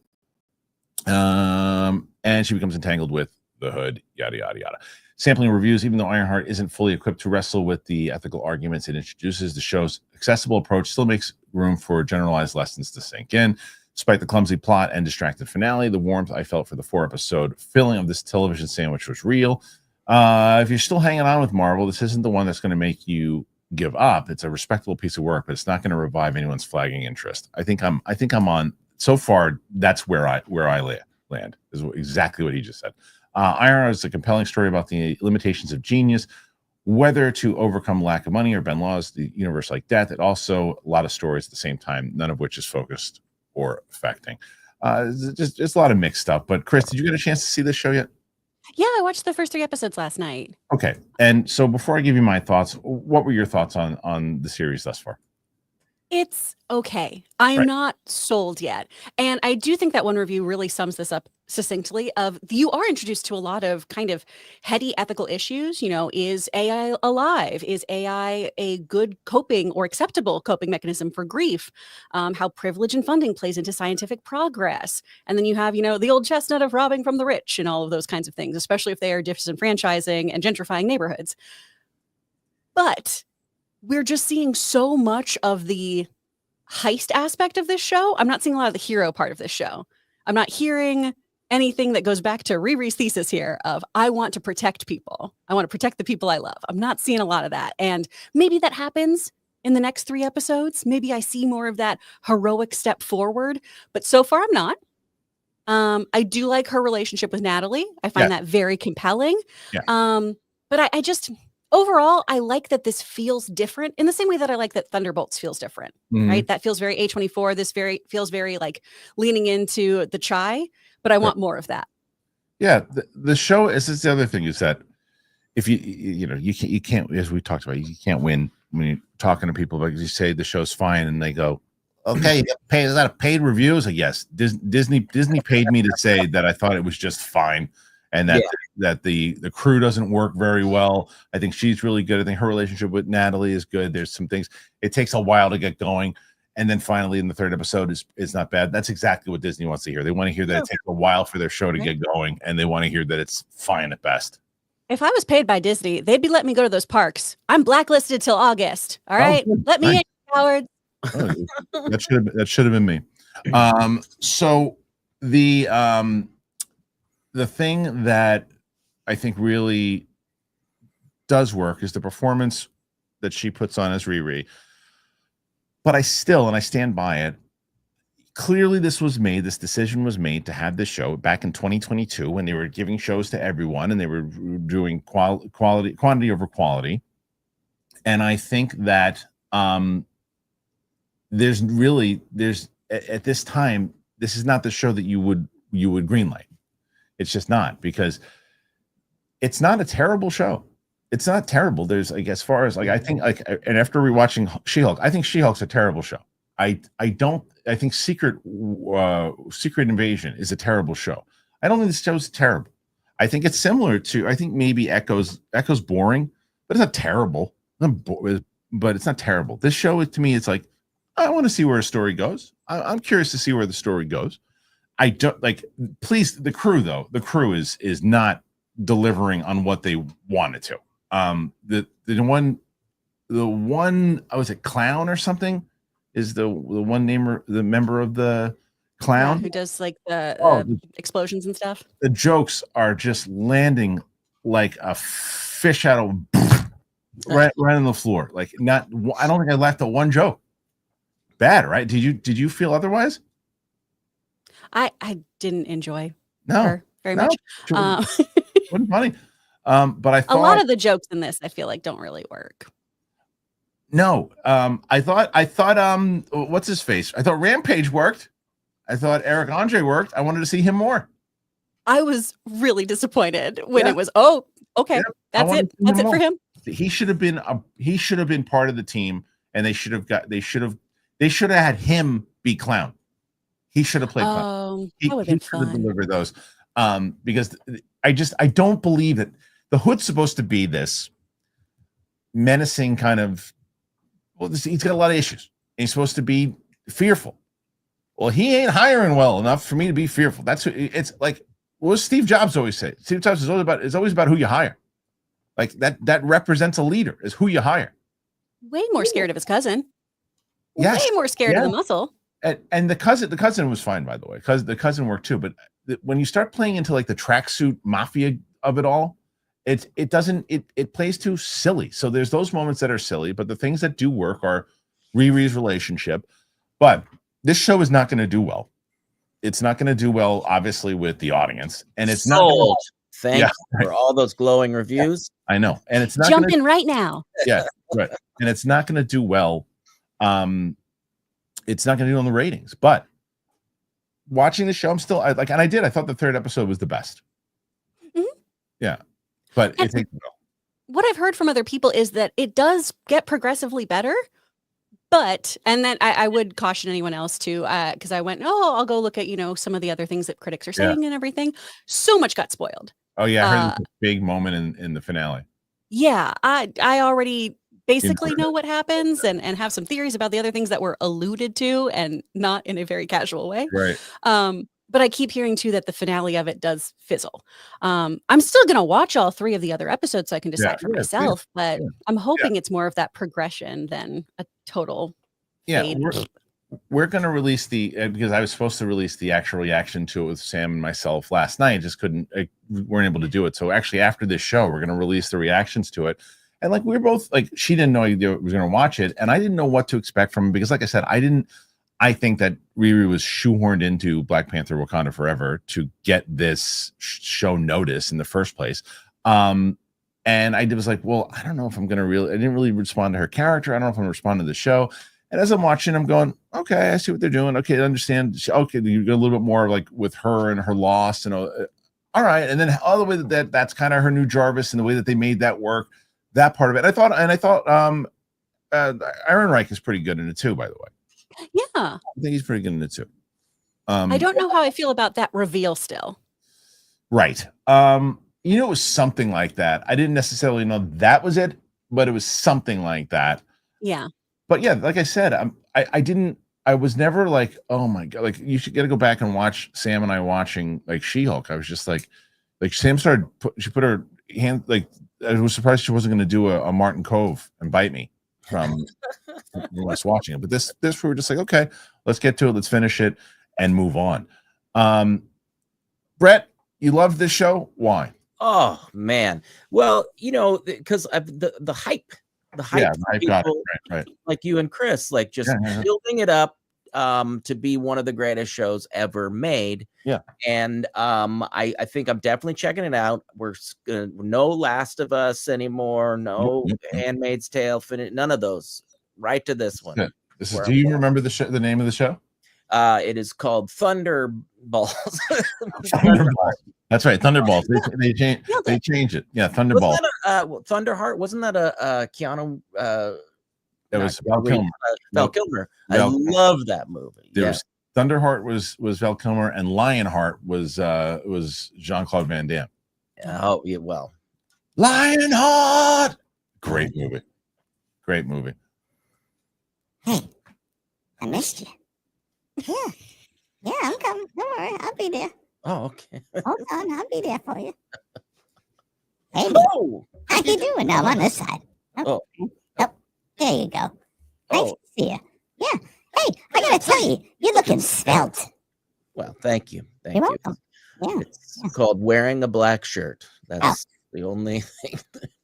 A: and she becomes entangled with the Hood, yada, yada, yada. Sampling reviews, even though Ironheart isn't fully equipped to wrestle with the ethical arguments it introduces, the show's accessible approach still makes room for generalized lessons to sink in. Despite the clumsy plot and distracted finale, the warmth I felt for the 4-episode filling of this television sandwich was real. If you're still hanging on with Marvel, this isn't the one that's going to make you give up. It's a respectable piece of work, but it's not going to revive anyone's flagging interest. I think I'm on so far. That's where I land is exactly what he just said. Ironheart is a compelling story about the limitations of genius, whether to overcome lack of money or bend laws, the universe like death. It also a lot of stories at the same time, none of which is focused or affecting. Just a lot of mixed stuff. But Chris, did you get a chance to see this show yet?
B: Yeah, I watched the first 3 episodes last night.
A: Okay. And so before I give you my thoughts, what were your thoughts on the series thus far?
B: It's okay. I'm
A: Right.
B: not sold yet. And I do think that one review really sums this up succinctly of you are introduced to a lot of kind of heady ethical issues. You know, is AI alive? Is AI a good coping or acceptable coping mechanism for grief? How privilege and funding plays into scientific progress. And then you have, the old chestnut of robbing from the rich and all of those kinds of things, especially if they are disenfranchising and gentrifying neighborhoods. But we're just seeing so much of the heist aspect of this show. I'm not seeing a lot of the hero part of this show. I'm not hearing anything that goes back to Riri's thesis here of I want to protect people. I want to protect the people I love. I'm not seeing a lot of that. And maybe that happens in the next 3 episodes. Maybe I see more of that heroic step forward. But so far, I'm not. I do like her relationship with Natalie. I find that very compelling.
A: Yeah.
B: But I just... Overall, I like that this feels different in the same way that I like that Thunderbolts feels different, right? That feels very A24. This feels very like leaning into the chai, but I want more of that.
A: Yeah, the show is the other thing is that if you can't, as we talked about, you can't win when you're talking to people, because you say the show's fine and they go, okay, you get paid. Is that a paid review? It's like, yes, Disney paid me to say that I thought it was just fine. And that the crew doesn't work very well. I think she's really good. I think her relationship with Natalie is good. There's some things. It takes a while to get going. And then finally in the 3rd episode is not bad. That's exactly what Disney wants to hear. They want to hear that it takes a while for their show to get going. And they want to hear that it's fine at best.
B: If I was paid by Disney, they'd be letting me go to those parks. I'm blacklisted till August. All right. Let me in, Howard.
A: That should have been me. So the thing that I think really does work is the performance that she puts on as Riri. But I stand by it. Clearly, this decision was made to have this show back in 2022 when they were giving shows to everyone and they were doing quantity over quality. And I think that there's at this time, this is not the show that you would greenlight. It's just not, because it's not a terrible show. It's not terrible. There's like, as far as like, I think like, and after rewatching She-Hulk, I think She-Hulk's a terrible show. I think Secret Invasion is a terrible show. I don't think this show's terrible. I think it's similar to, I think maybe Echo's boring, but it's not terrible. But it's not terrible. This show, to me, it's like, I want to see where a story goes. I'm curious to see where the story goes. I don't like, please, the crew though. The crew is not delivering on what they wanted to. The one I was a clown or something is the member of the clown
B: who does like the explosions and stuff.
A: The jokes are just landing like a fish out of right on the floor. Like not, I don't think I laughed at one joke. Bad, right? Did you feel otherwise?
B: I didn't enjoy
A: No,
B: her very much.
A: Wasn't funny. But I thought
B: a lot of the jokes in this I feel like don't really work.
A: No, I thought what's his face? I thought Rampage worked. I thought Eric Andre worked. I wanted to see him more.
B: I was really disappointed when
A: Yeah.
B: it was, okay,
A: Yeah,
B: that's it. That's it for him.
A: He should have been part of the team, and they should have had him be clown. He should have played clown.
B: That would have been
A: should have
B: fun.
A: delivered those. Because I don't believe that the Hood's supposed to be this menacing kind of. Well, he's got a lot of issues. He's supposed to be fearful. Well, he ain't hiring well enough for me to be fearful. That's it's like. What does Steve Jobs always say? Steve Jobs is always about who you hire. Like that represents a leader, is who you hire.
B: Way more scared of his cousin.
A: Yes.
B: Way more scared of the muscle.
A: And the cousin was fine, by the way, because the cousin worked too. But when you start playing into like the tracksuit mafia of it all, it plays too silly. So there's those moments that are silly, but the things that do work are Riri's relationship. But this show is not going to do well. It's not going to do well, obviously, with the audience, and it's not.
C: Thank you for all those glowing reviews.
A: I know, and it's not
B: jump in right now.
A: Yeah, right, and it's not going to do well. It's not going to do on the ratings. But watching the show, I'm still I thought the third episode was the best.
B: Mm-hmm.
A: Yeah, but it takes.
B: What I've heard from other people is that it does get progressively better. But, and then I would caution anyone else too, because I went, I'll go look at, some of the other things that critics are saying and everything. So much got spoiled.
A: Oh, yeah. I heard a big moment in the finale.
B: Yeah. I already basically know what happens and have some theories about the other things that were alluded to and not in a very casual way.
A: Right.
B: But I keep hearing too that the finale of it does fizzle. I'm still going to watch all 3 of the other episodes so I can decide for myself, but I'm hoping it's more of that progression than a total fade.
A: We're going to release because I was supposed to release the actual reaction to it with Sam and myself last night. Just weren't able to do it. So actually after this show, we're going to release the reactions to it. And like, we were both like, she didn't know I was going to watch it. And I didn't know what to expect from it because like I said, I think that Riri was shoehorned into Black Panther Wakanda Forever to get this show notice in the first place. And I was like, well, I don't know if I'm going to I didn't really respond to her character. I don't know if I'm going to respond to the show. And as I'm watching, I'm going, okay, I see what they're doing. Okay, I understand. Okay, you get a little bit more like with her and her loss and all right. And then all the way that's kind of her new Jarvis and the way that they made that work, that part of it. I thought Ironheart is pretty good in it too, by the way.
B: Yeah.
A: I think he's pretty good in it too.
B: I don't know how I feel about that reveal still.
A: Right. It was something like that. I didn't necessarily know that was it, but it was something like that.
B: Yeah.
A: But yeah, like I said, I was never like, oh my God, like you should get to go back and watch Sam and I watching like She-Hulk. I was just like Sam she put her hand, like I was surprised she wasn't going to do a Martin Cove and bite me from us watching it. But this we were just like, okay, let's get to it. Let's finish it and move on. Brett, you loved this show. Why?
C: Oh man. Well, because the hype. The hype,
A: got it. Right.
C: Like you and Chris, like just building it up to be one of the greatest shows ever made.
A: Yeah.
C: And I think I'm definitely checking it out. We're no Last of Us anymore, no Handmaid's Tale, none of those. Right to this one.
A: Do you remember the name of the show?
C: It is called Thunderballs.
A: Thunderballs. That's right, Thunderballs. They changed it. Yeah, Thunderballs.
C: Thunderheart, wasn't that a Keanu?
A: It was Val Kilmer.
C: Val Kilmer. I love that movie.
A: Thunderheart was Val Kilmer, and Lionheart was Jean-Claude Van Damme.
C: Oh yeah, well,
A: Lionheart. Great movie.
I: Hey, I missed you. Yeah, I'm coming. Don't worry, I'll be there.
C: Oh, okay.
I: Hold on, I'll be there for you. Hey,
C: oh,
I: how you doing? I'm on this side. Oh, there you go. Nice to see you. Yeah. Hey, I gotta tell you, you're looking svelte.
C: Well, thank you.
I: You're welcome. Yeah.
C: It's called Wearing a Black Shirt. That's the only thing.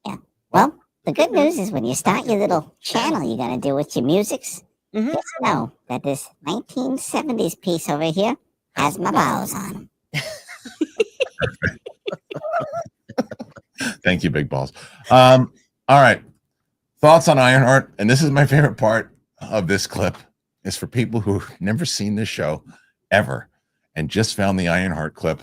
I: Yeah. Well, the good news is when you start your little channel you're going to do with your musics, just know that this 1970s piece over here has my vowels on them.
A: Thank you, Big Balls. All right. Thoughts on Ironheart, and this is my favorite part of this clip, is for people who've never seen this show ever and just found the Ironheart clip.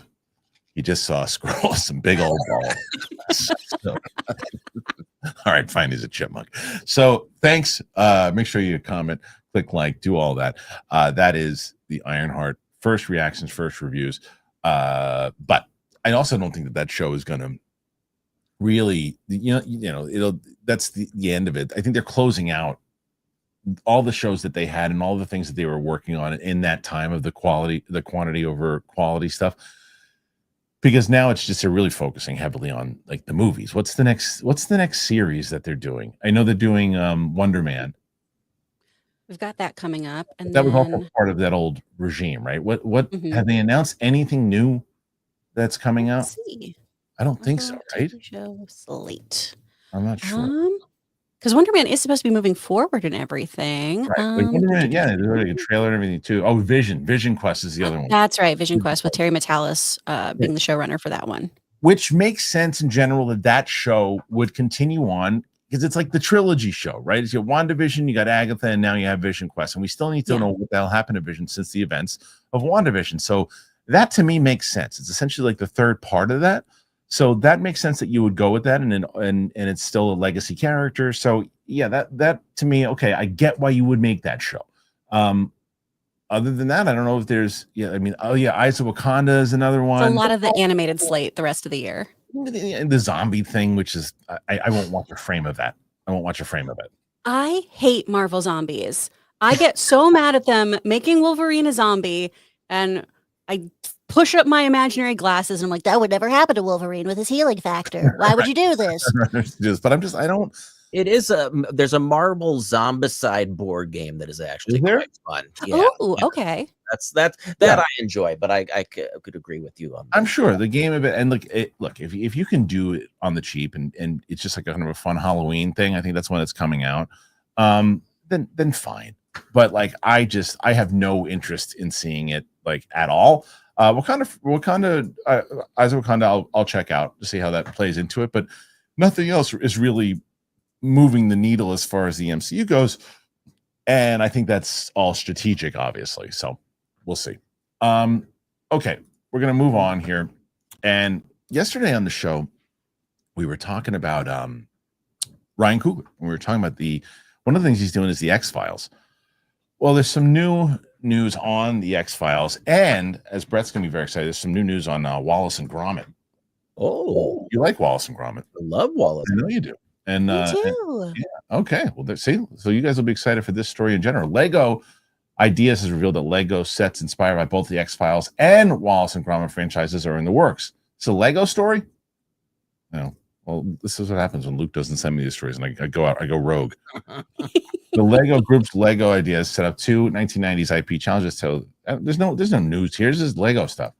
A: You just saw a scroll of some big old balls. All right, fine, he's a chipmunk. So thanks. Make sure you comment, click like, do all that. That is the Ironheart first reactions, first reviews. But I also don't think that show is going to really, that's the end of it. I think they're closing out all the shows that they had and all the things that they were working on in that time of the quantity over quality stuff, because now it's just they're really focusing heavily on like the movies. What's the next series that they're doing? I know they're doing Wonder Man.
B: We've got that coming up, and
A: that was also part of that old regime, right? What have they announced anything new that's coming out? I don't think so, right?
B: Show slate.
A: I'm not sure.
B: Because Wonder Man is supposed to be moving forward and everything.
A: Right. Wonder Man, yeah, there's already a trailer and everything too. Oh, Vision Quest is the other one.
B: That's right, Vision Quest with Terry Metalis being the showrunner for that one.
A: Which makes sense in general that show would continue on, because it's like the trilogy show, right? It's your WandaVision, you got Agatha, and now you have Vision Quest, and we still need to know what the hell happened to Vision since the events of WandaVision. So that to me makes sense. It's essentially like the third part of that. So that makes sense that you would go with that, and it's still a legacy character. So yeah, that to me, okay, I get why you would make that show. Other than that, I don't know if there's Eyes of Wakanda is another one.
B: It's a lot of the animated slate the rest of the year.
A: The zombie thing, which is I won't watch a frame of that. I won't watch a frame of it.
B: I hate Marvel zombies. I get so mad at them making Wolverine a zombie, and I push up my imaginary glasses and I'm like, that would never happen to Wolverine with his healing factor. Why would you do this?
A: But I don't.
C: It is there's a Marvel Zombicide board game that is actually quite fun. Yeah.
B: Oh, okay.
C: That I enjoy, but I could agree with you on that.
A: I'm sure the game of it, and look, if you can do it on the cheap and it's just like a kind of a fun Halloween thing, I think that's when it's coming out. Then fine. But like I have no interest in seeing it like at all. Wakanda, Eyes of Wakanda, I'll check out to see how that plays into it, but nothing else is really moving the needle as far as the MCU goes, and I think that's all strategic, obviously. So we'll see. Okay, we're gonna move on here. And yesterday on the show, we were talking about Ryan Coogler. We were talking about one of the things he's doing is the X-Files. Well, there's some new news on the X-Files, and as Brett's gonna be very excited, there's some new news on Wallace and Gromit.
C: Oh,
A: you like Wallace and Gromit? I
C: love Wallace.
A: I know you do. And
B: me too.
A: Okay. Well, so you guys will be excited for this story in general. Lego Ideas has revealed that Lego sets inspired by both the X-Files and Wallace and Gromit franchises are in the works. It's a Lego story? No. Well, this is what happens when Luke doesn't send me these stories, and I go rogue. The Lego Group's Lego Ideas set up 2 1990s IP challenges. So there's no news here. This is Lego stuff.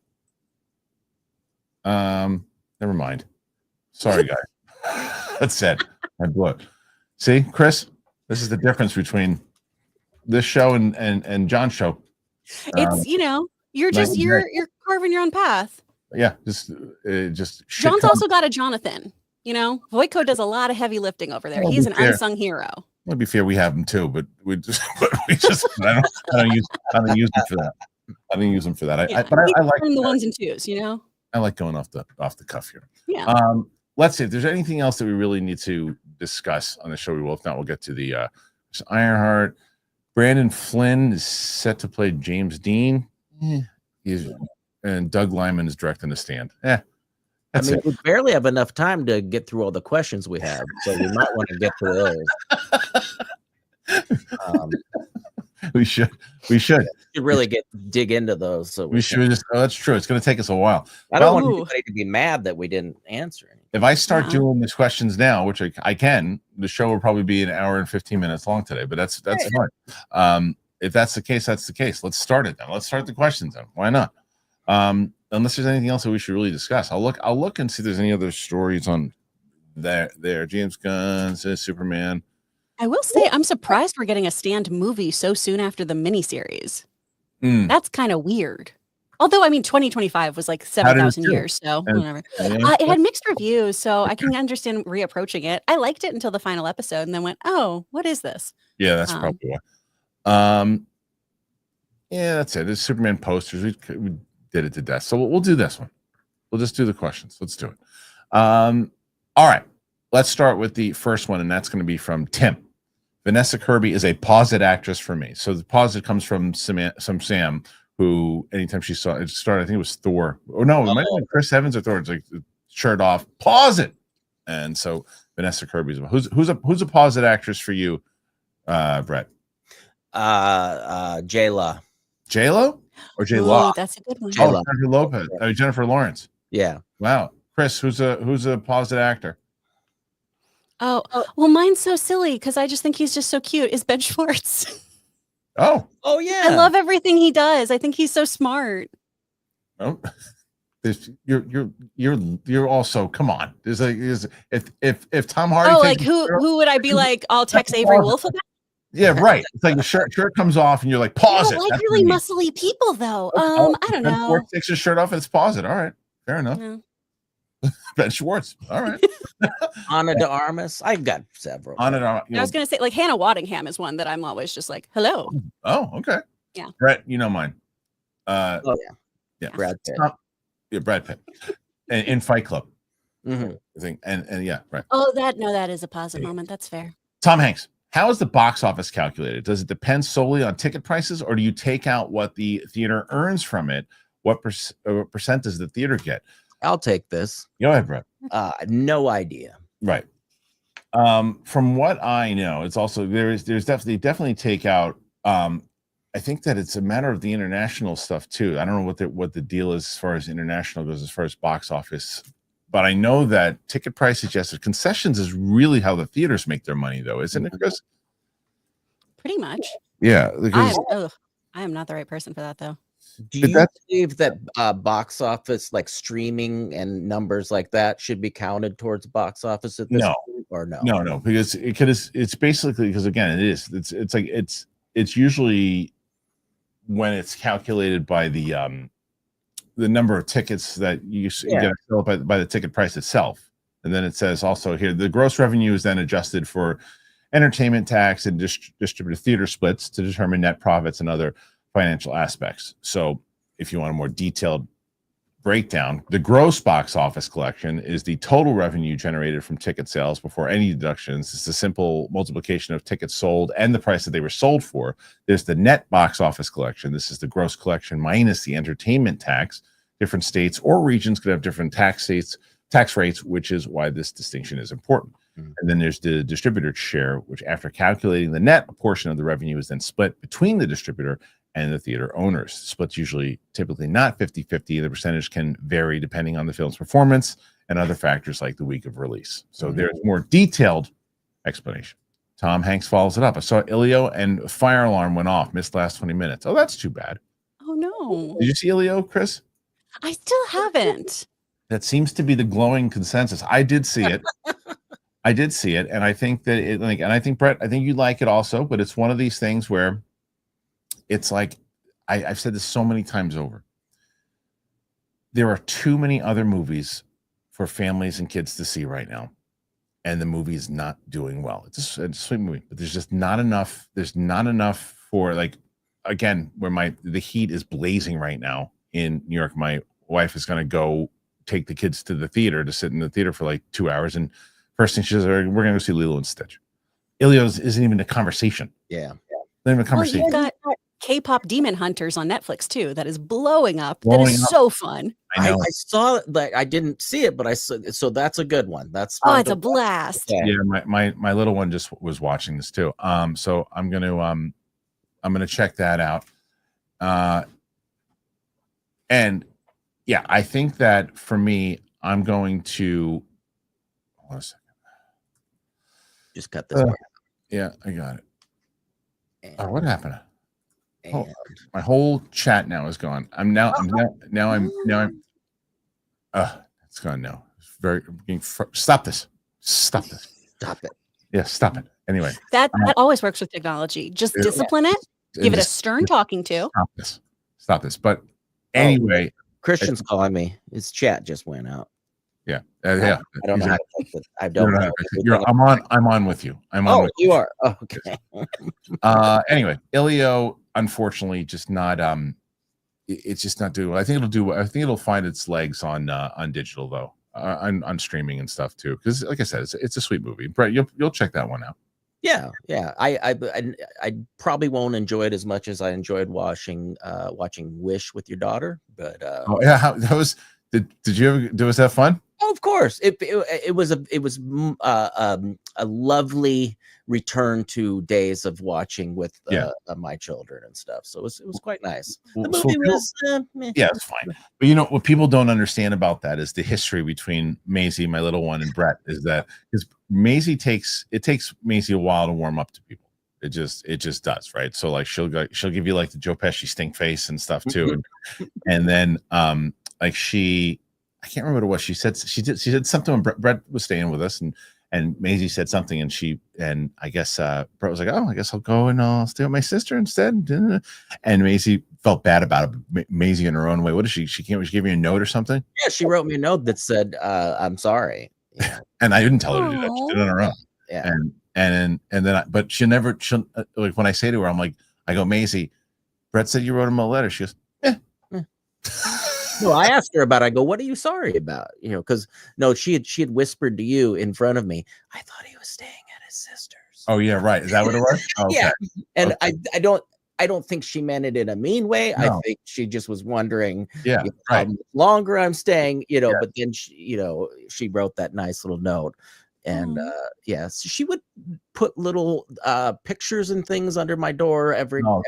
A: Never mind. Sorry, guys. That's it. I blew it. See, Chris, this is the difference between this show and John's show.
B: It's you're carving your own path.
A: Yeah, just
B: John's also got a Jonathan. Voico does a lot of heavy lifting over there. He's an unsung hero.
A: To be fair, we have him too, but I don't use him for that. I don't use him for that. I like
B: the ones and twos.
A: I like going off the cuff here.
B: Yeah.
A: Let's see if there's anything else that we really need to discuss on the show. We will. If not, we'll get to the Ironheart. Brandon Flynn is set to play James Dean. And Doug Liman is directing The Stand.
C: We barely have enough time to get through all the questions we have, so we might want to get to those.
A: We should
C: really dig into those. So
A: we should just. Oh, that's true. It's going to take us a while.
C: I don't want anybody to be mad that we didn't answer anything.
A: If I start doing these questions now, which I can, the show will probably be an hour and 15 minutes long today. But that's fine. If that's the case, that's the case. Let's start it then. Let's start the questions then. Why not? Unless there's anything else that we should really discuss. I'll look and see if there's any other stories on There. James Gunn says Superman.
B: I will say I'm surprised we're getting a stand movie so soon after the miniseries.
A: Mm.
B: That's kind of weird. Although, I mean, 2025 was like 7,000 years, so whatever. It had mixed reviews, so I can understand reapproaching it. I liked it until the final episode and then went, oh, what is this?
A: Yeah, that's probably why. Yeah, that's it. There's Superman posters. We did it to death. So we'll do this one. We'll just do the questions. Let's do it. All right. Let's start with the first one, and that's going to be from Tim. Vanessa Kirby is a posit actress for me. So the posit comes from Sam, who anytime she saw it started, I think it was Thor. Oh no, it might have been Chris Evans or Thor. It's like shirt off, posit. And so Vanessa Kirby's who's a posit actress for you, Brett?
C: J-Lo.
A: J-Lo or J-Lo?
B: That's a good one.
A: Jennifer Lopez. Jennifer Lawrence.
C: Yeah.
A: Wow. Chris, who's a posit actor?
B: Oh, well, mine's so silly because I just think he's just so cute. Is Ben Schwartz?
A: Oh
C: yeah.
B: I love everything he does. I think he's so smart.
A: Oh, you're also come on. There's if Tom Hardy.
B: Oh, like who would I be like? I'll text Avery Wolf about?
A: Yeah, right. It's like the shirt comes off, and you're like, pause
B: I
A: it.
B: like
A: That's
B: really
A: what
B: muscly people, though.
A: Oh,
B: I don't
A: Ben
B: know.
A: Schwartz takes his shirt off, and it's pause it. All right, fair enough.
B: Yeah.
A: Ben Schwartz. All right.
C: Ana de Armas. I've got several.
A: Ana de Armas.
B: I was gonna say like Hannah Waddingham is one that I'm always just like, hello.
A: Oh, okay.
B: Yeah.
A: Brett, you know mine.
C: Yeah.
A: Brad Pitt. Brad Pitt. And in Fight Club.
C: Mm-hmm.
A: I think, and yeah, right.
B: Oh, that is a positive moment. That's fair.
A: Tom Hanks. How is the box office calculated? Does it depend solely on ticket prices, or do you take out what the theater earns from it? What percent does the theater get?
C: I'll take this.
A: Go ahead, Brett.
C: No idea.
A: Right. From what I know, it's also there's definitely take out. I think that it's a matter of the international stuff too. I don't know what the deal is as far as international goes, as far as box office. But I know that ticket prices, yes, concessions is really how the theaters make their money, though, isn't it, Chris?
B: Pretty much.
A: Yeah. Because
B: I am not the right person for that, though.
C: Do you believe that box office, like streaming and numbers like that, should be counted towards box office at this point, or no? No,
A: because it's basically because again, it's usually when it's calculated by the number of tickets that you get by the ticket price itself. And then it says also here, the gross revenue is then adjusted for entertainment tax and distributor theater splits to determine net profits and other financial aspects. So if you want a more detailed breakdown, the gross box office collection is the total revenue generated from ticket sales before any deductions. It's a simple multiplication of tickets sold and the price that they were sold for. There's the net box office collection. This is the gross collection minus the entertainment tax. Different states or regions could have different tax rates, which is why this distinction is important. And then there's the distributor share, which after calculating the net, a portion of the revenue is then split between the distributor and the theater owners. Split's typically not 50-50. The percentage can vary depending on the film's performance and other factors like the week of release. So there's more detailed explanation. Tom Hanks follows it up. I saw Ilio and fire alarm went off, missed last 20 minutes. Oh, that's too bad.
B: Oh, no.
A: Did you see Ilio, Chris?
B: I still haven't.
A: That seems to be the glowing consensus. I did see it. And I think that and I think Brett, I think you like it also, but it's one of these things where it's like I've said this so many times over. There are too many other movies for families and kids to see right now, and the movie is not doing well. It's a sweet movie, but there's just not enough. There's not enough for again where the heat is blazing right now in New York. My wife is going to go take the kids to the theater to sit in the theater for like 2 hours, and first thing she says, we're going to go see Lilo and Stitch. Ilio's isn't even a conversation.
C: Yeah.
A: Not even a conversation.
B: Well, you've got K-pop Demon Hunters on Netflix too. That is blowing up. That is so fun.
A: I
C: saw that. I didn't see it, but I saw. So that's a good one. That's
B: it's a blast.
A: Yeah, my little one just was watching this too. So I'm gonna check that out. And yeah, I think that for me, I'm going to. Hold on a second.
C: Just cut this.
A: Yeah, I got it. What happened? Oh, my whole chat now is gone. It's gone now. It's very stop this. Stop this.
C: Stop it.
A: Yeah, stop it. Anyway,
B: That always works with technology. Just discipline it. Give it a stern talking to.
A: Stop this. But anyway,
C: Christian's calling me. His chat just went out.
A: Yeah,
C: I don't know how to fix it. I don't know.
A: I'm on with you. I'm on.
C: Oh, you are. Oh, okay.
A: Anyway, Ilio, unfortunately, just not. It's just not doing. I think it'll find its legs on digital though, on streaming and stuff too. Because like I said, it's a sweet movie. Brett, you'll check that one out.
C: Yeah. I probably won't enjoy it as much as I enjoyed watching Wish with your daughter. But
A: oh yeah, how that was. Did you ever? Was that fun?
C: Oh, of course, it was a lovely return to days of watching with my children and stuff. So it was quite nice. The movie was
A: yeah, it's fine. But you know what people don't understand about that is the history between Maisie, my little one, and Brett is that because Maisie takes Maisie a while to warm up to people. It just does, right? So like she'll give you like the Joe Pesci stink face and stuff too, and then like I can't remember what she said. She said something when Brett was staying with us, and Maisie said something, and I guess Brett was like, "Oh, I guess I'll go and I'll stay with my sister instead." And Maisie felt bad about it. Maisie in her own way. What did she can't give you a note or something?
C: Yeah, she wrote me a note that said, "I'm sorry,"
A: and I didn't tell her to do that. She did it on her own.
C: Yeah,
A: and then but she'll like when I say to her, I'm like, I go, Maisie, Brett said you wrote him a letter. She goes, yeah.
C: No, I asked her about it. I go, what are you sorry about? You know, because no, she had whispered to you in front of me, I thought he was staying at his sister's.
A: Oh yeah, right. Is that what it was? Okay.
C: Yeah. And okay. I don't think she meant it in a mean way. No. I think she just was wondering how longer I'm staying, but then she wrote that nice little note. And so she would put little pictures and things under my door every morning.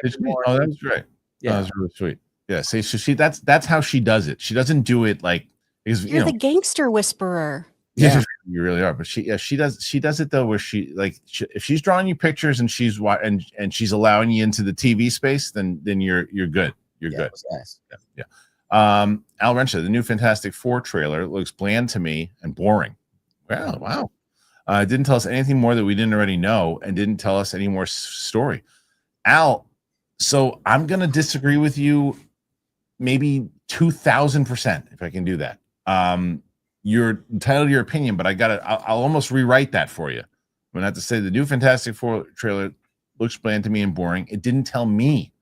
A: Oh, that's great. Yeah, that was really sweet. Yeah, see, that's how she does it. She doesn't do it like because
B: you're the gangster whisperer.
A: Yeah, you really are. But she does it though, where if she's drawing you pictures and she's allowing you into the TV space, then you're good. You're good.
C: Nice.
A: Yeah. Al Rencha, the new Fantastic Four trailer looks bland to me and boring. Wow. Didn't tell us anything more that we didn't already know, and didn't tell us any more story. Al, so I'm gonna disagree with you. Maybe 2,000%, if I can do that. You're entitled to your opinion, but I'll almost rewrite that for you. I'm gonna have to say the new Fantastic Four trailer looks bland to me and boring. It didn't tell me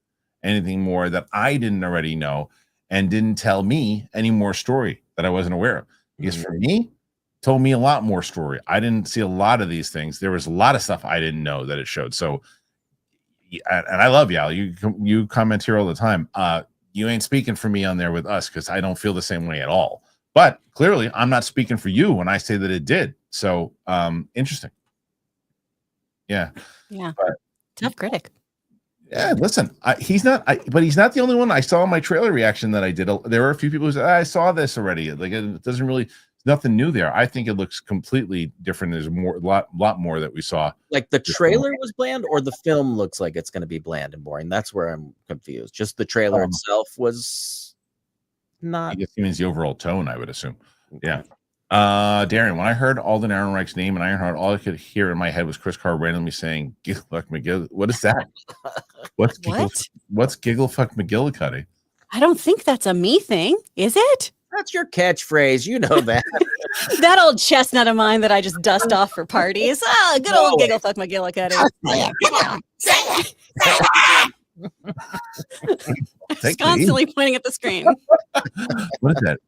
A: anything more that I didn't already know, and didn't tell me any more story that I wasn't aware of. Because for me, it told me a lot more story. I didn't see a lot of these things. There was a lot of stuff I didn't know that it showed. So, and I love you, Al. You comment here all the time. You ain't speaking for me on there with us because I don't feel the same way at all. But clearly, I'm not speaking for you when I say that it did. So interesting. Yeah.
B: Yeah. But, tough critic.
A: Yeah. Listen, he's not the only one. I saw in my trailer reaction that I did. There were a few people who said, I saw this already. Like it doesn't really. Nothing new there. I think it looks completely different. There's a lot more that we saw. Like
C: the trailer was bland, or the film looks like it's going to be bland and boring. That's where I'm confused. Just the trailer itself was not.
A: I guess it means the overall tone, I would assume. Okay. Yeah. Darren, when I heard Alden Ehrenreich's name in Ironheart, all I could hear in my head was Chris Carr randomly saying "Giggle Fuck McGill." What is that? What's Giggle Fuck McGillicuddy?
B: I don't think that's a me thing, is it?
C: That's your catchphrase. You know that.
B: That old chestnut of mine that I just dust off for parties. Good old Giggle Fuck McGillicuddy. Just constantly pointing at the screen.
A: What is that?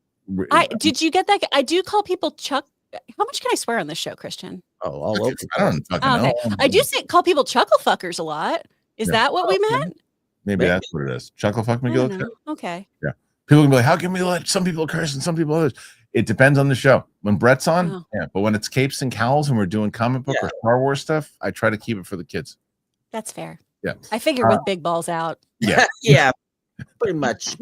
B: Did you get that? I do call people Chuck. How much can I swear on this show, Christian?
C: Oh, all over.
A: I don't fucking know.
B: I do call people chuckle fuckers a lot. Is that what we meant?
A: Maybe that's what it is. Chuckle Fuck McGillicuddy.
B: Okay.
A: Yeah. People can be like, how can we let some people curse and some people others? It depends on the show. When Brett's on, but when it's capes and cowls and we're doing comic book or Star Wars stuff, I try to keep it for the kids.
B: That's fair.
A: Yeah.
B: I figure with big balls out.
A: Yeah.
C: Yeah. Pretty much.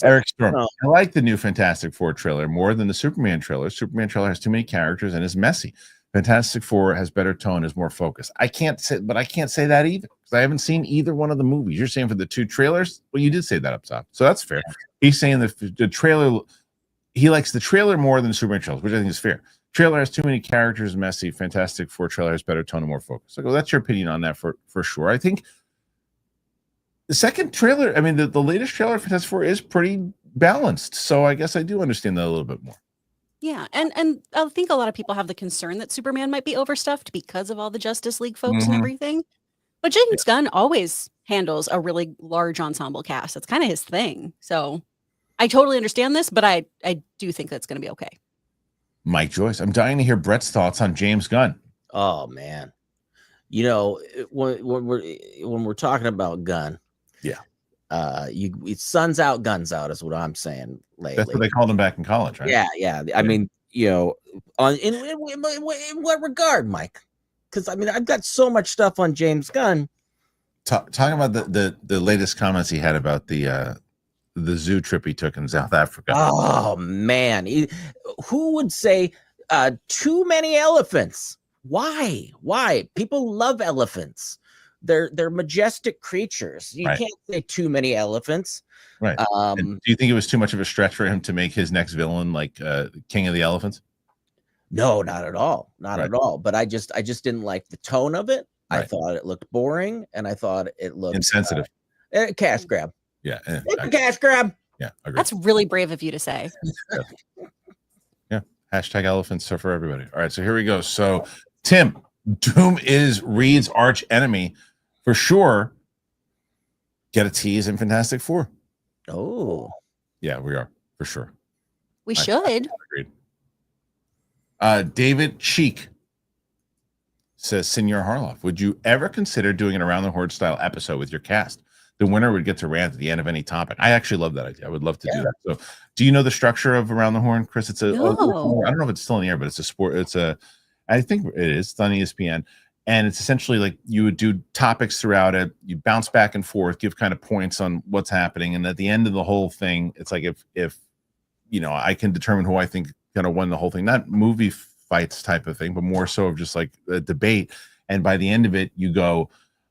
A: Eric Storm. I like the new Fantastic Four trailer more than the Superman trailer. Superman trailer has too many characters and is messy. Fantastic Four has better tone, is more focused. I can't say that either because I haven't seen either one of the movies. You're saying for the two trailers? Well, you did say that up top, so that's fair. He's saying that the trailer, he likes the trailer more than the Superman trailers, which I think is fair. Trailer has too many characters, messy. Fantastic Four trailer has better tone and more focus. Well, that's your opinion on that for sure. I think the second trailer, I mean, the latest trailer for Fantastic Four is pretty balanced. So I guess I do understand that a little bit more.
B: Yeah, and I think a lot of people have the concern that Superman might be overstuffed because of all the Justice League folks and everything. But James Gunn always handles a really large ensemble cast. That's kind of his thing. So I totally understand this, but I do think that's going to be okay.
A: Mike Joyce, I'm dying to hear Brett's thoughts on James Gunn.
C: Oh man, you know, when we're talking about Gunn, it's suns out, guns out is what I'm saying lately.
A: That's what they called him back in college, right?
C: Yeah. I mean, you know, in what regard, Mike? Because I mean, I've got so much stuff on James Gunn.
A: Talking about the latest comments he had about the zoo trip he took in South Africa.
C: Oh man, who would say too many elephants? Why? People love elephants. They're majestic creatures. You can't say too many elephants.
A: Right. Do you think it was too much of a stretch for him to make his next villain like King of the Elephants?
C: No, not at all. Not at all. But I just didn't like the tone of it. I thought it looked boring, and I thought it looked
A: insensitive.
C: Cash grab.
A: Yeah.
C: It's a cash grab.
A: Yeah. Agreed.
B: That's really brave of you to say.
A: Yeah. Hashtag elephants are for everybody. All right. So here we go. So Tim, Doom is Reed's arch enemy for sure. Get a tease in Fantastic Four.
C: Oh.
A: Yeah, we are for sure.
B: We should.
A: Agreed. David Cheek says, Senor Harloff, would you ever consider doing an Around the Horde style episode with your cast? The winner would get to rant at the end of any topic. I actually love that idea. I would love to do that. So do you know the structure of Around the Horn, Chris? It's I don't know if it's still in the air, but it's a sport. I think it is. It's on ESPN. And it's essentially like you would do topics throughout it. You bounce back and forth, give kind of points on what's happening. And at the end of the whole thing, it's like if you know, I can determine who I think going to win the whole thing, not movie fights type of thing, but more so of just like a debate. And by the end of it, you go,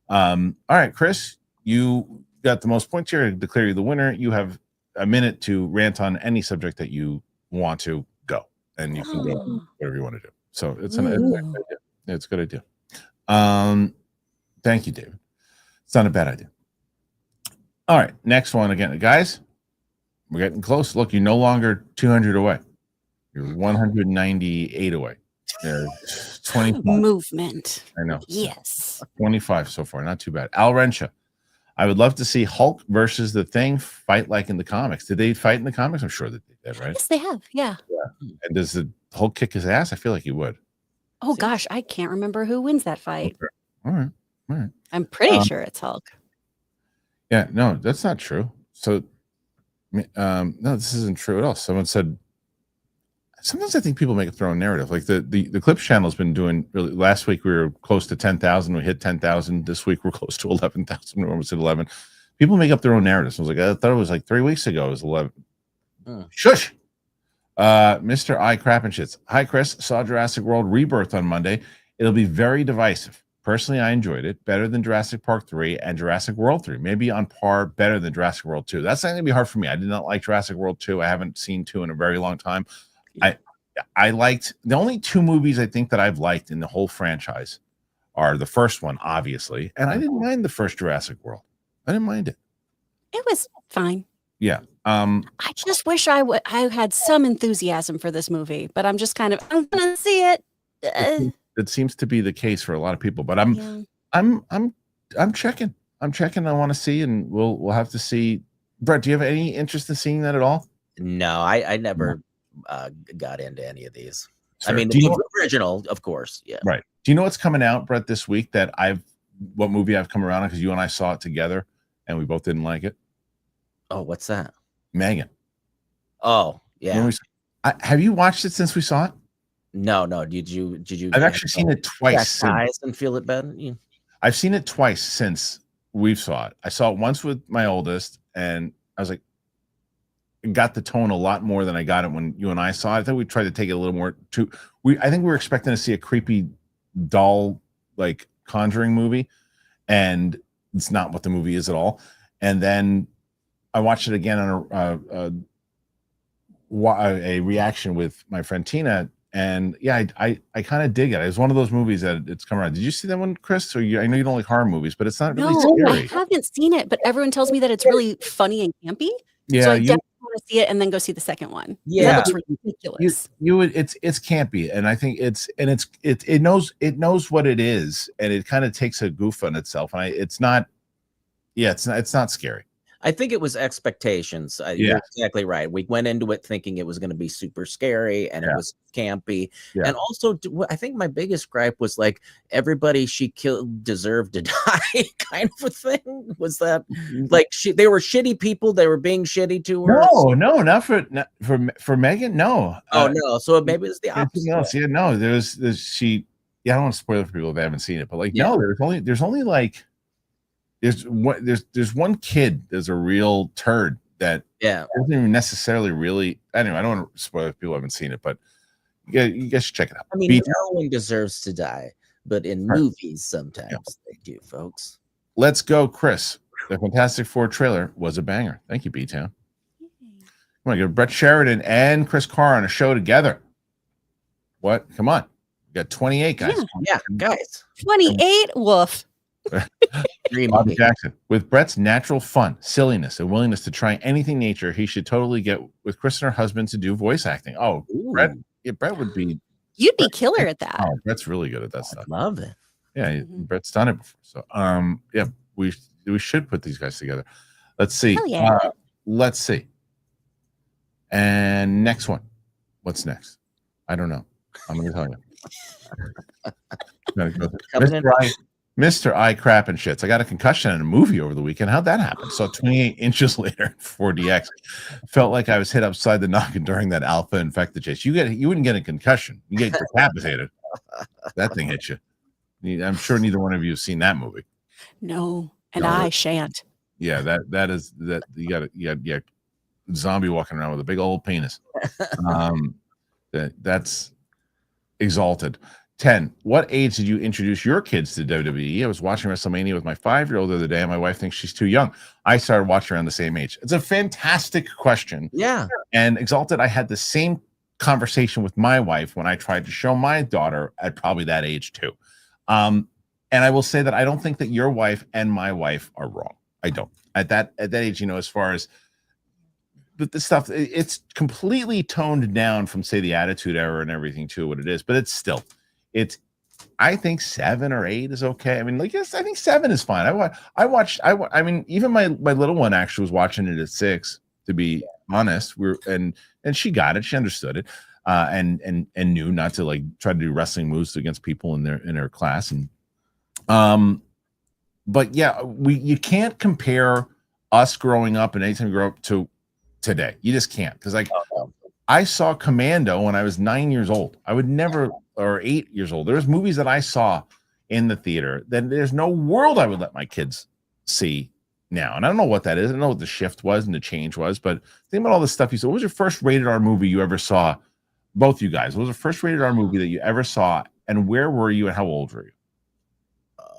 A: all right, Chris, you got the most points here. I declare you the winner. You have a minute to rant on any subject that you want to go, and you can go whatever you want to do. So it's a good idea. Thank you, David. It's not a bad idea. All right, next one again, guys. We're getting close. Look, you're no longer 200 away. You're 198 away. 25
B: movement.
A: I know.
B: Yes.
A: 25 so far. Not too bad. Al Rensha. I would love to see Hulk versus the Thing fight like in the comics. Did they fight in the comics? I'm sure that they did, right?
B: Yes, they have. Yeah.
A: And does the Hulk kick his ass? I feel like he would.
B: Oh gosh, I can't remember who wins that fight.
A: Okay. All right.
B: I'm pretty sure it's Hulk.
A: Yeah, no, that's not true. So, no, this isn't true at all. Someone said. Sometimes I think people make up their own narrative. Like the Clips channel has been doing really. Last week we were close to 10,000. We hit 10,000. This week we're close to 11,000. We're almost at 11. People make up their own narratives. I was like, I thought it was like 3 weeks ago. It was 11. Shush. Mr. I Crappenshits. Hi, Chris. Saw Jurassic World Rebirth on Monday. It'll be very divisive. Personally, I enjoyed it. Better than Jurassic Park 3 and Jurassic World 3. Maybe on par, better than Jurassic World 2. That's not going to be hard for me. I did not like Jurassic World 2. I haven't seen 2 in a very long time. I liked the only 2 movies I think that I've liked in the whole franchise are the first one, obviously, and I didn't mind the first Jurassic World. I didn't mind it.
B: It was fine.
A: Yeah.
B: I just wish I had some enthusiasm for this movie, but I'm just kind of I'm gonna see it.
A: It seems to be the case for a lot of people, but I'm checking. I'm checking. I want to see, and we'll have to see. Brett, do you have any interest in seeing that at all?
C: No, I never got into any of these.
A: Sure.
C: I mean, the original, of course. Yeah.
A: Right. Do you know what's coming out, Brett, this week what movie I've come around on because you and I saw it together and we both didn't like it?
C: Oh, what's that?
A: Megan.
C: Oh, yeah.
A: Have you watched it since we saw it?
C: No. Did you?
A: I've actually seen it twice.
C: And feel it better. Yeah.
A: I've seen it twice since we've saw it. I saw it once with my oldest, and I was like, got the tone a lot more than I got it when you and I saw it. I think we tried to take it a little more I think we were expecting to see a creepy doll like Conjuring movie, and it's not what the movie is at all. And then I watched it again on a reaction with my friend Tina, and yeah, I kind of dig it. It's one of those movies that it's come around. Did you see that one, Chris? Or I know you don't like horror movies, but it's not really
B: No, I
A: scary.
B: haven't seen it, but everyone tells me that it's really funny and campy. So
A: Yeah,
B: I definitely want to see it and then go see the second one. 'Cause
C: Yeah.
B: that looks ridiculous.
A: you would it's campy, and I think it knows what it is, and it kind of takes a goof on itself, and it's not scary.
C: I think it was expectations. You're exactly right. We went into it thinking it was going to be super scary and it was campy.
A: Yeah.
C: And also, I think my biggest gripe was like everybody she killed deserved to die, kind of a thing. Was that like they were shitty people? They were being shitty to her.
A: No, not for Megan. No.
C: Oh no. So maybe it's the opposite.
A: Else. Yeah, no. There's she. Yeah, I don't want to spoil it for people if they haven't seen it, but like no, there's only like. There's one kid. There's a real turd that doesn't even necessarily really. Anyway, I don't want to spoil it if people haven't seen it, but you guys should check it out.
C: I mean, no one deserves to die, but in movies sometimes they do, folks.
A: Let's go, Chris. The Fantastic Four trailer was a banger. Thank you, B-Town. Come on, get Brett Sheridan and Chris Carr on a show together. What? Come on, we got 28 guys.
C: Yeah, guys.
B: 28. Woof.
A: Bobby Jackson. With Brett's natural fun, silliness, and willingness to try anything nature, he should totally get with Chris and her husband to do voice acting. Oh, Brett would be.
B: You'd be killer at that.
A: Oh, Brett's really good at that stuff.
C: Love it.
A: Yeah, Brett's done it before. So, yeah, we should put these guys together. Let's see.
B: Yeah.
A: Let's see. And next one. What's next? I don't know. I'm going to tell you. Mr. I crap and shits. I got a concussion in a movie over the weekend. How'd that happen? So 28 inches later, 4DX. Felt like I was hit upside the noggin during that alpha infected chase. You wouldn't get a concussion. You get decapitated. That thing hit you. I'm sure neither one of you have seen that movie.
B: No, and I shan't.
A: Yeah, that is you got zombie walking around with a big old penis. That's Exalted. 10. What age did you introduce your kids to WWE? I was watching WrestleMania with my 5-year-old the other day, and my wife thinks she's too young. I started watching around the same age. It's a fantastic question.
C: Yeah.
A: And Exalted, I had the same conversation with my wife when I tried to show my daughter at probably that age too. And I will say that I don't think that your wife and my wife are wrong. I don't. At that age, as far as the stuff, it's completely toned down from, say, the Attitude Era and everything to what it is, but it's still. I think 7 or 8 is okay. I mean, I think 7 is fine. I mean, even my little one actually was watching it at 6, to be honest. And she got it. She understood it. And knew not to like try to do wrestling moves against people in her class. And but yeah, you can't compare us growing up and anytime you grow up to today. You just can't. Because I saw Commando when I was 9 years old. I would never, or 8 years old. There's movies that I saw in the theater that there's no world I would let my kids see now. And I don't know what that is. I don't know what the shift was and the change was, but think about all the stuff you saw. What was your first rated R movie you ever saw? Both you guys. What was the first rated R movie that you ever saw? And where were you and how old were you?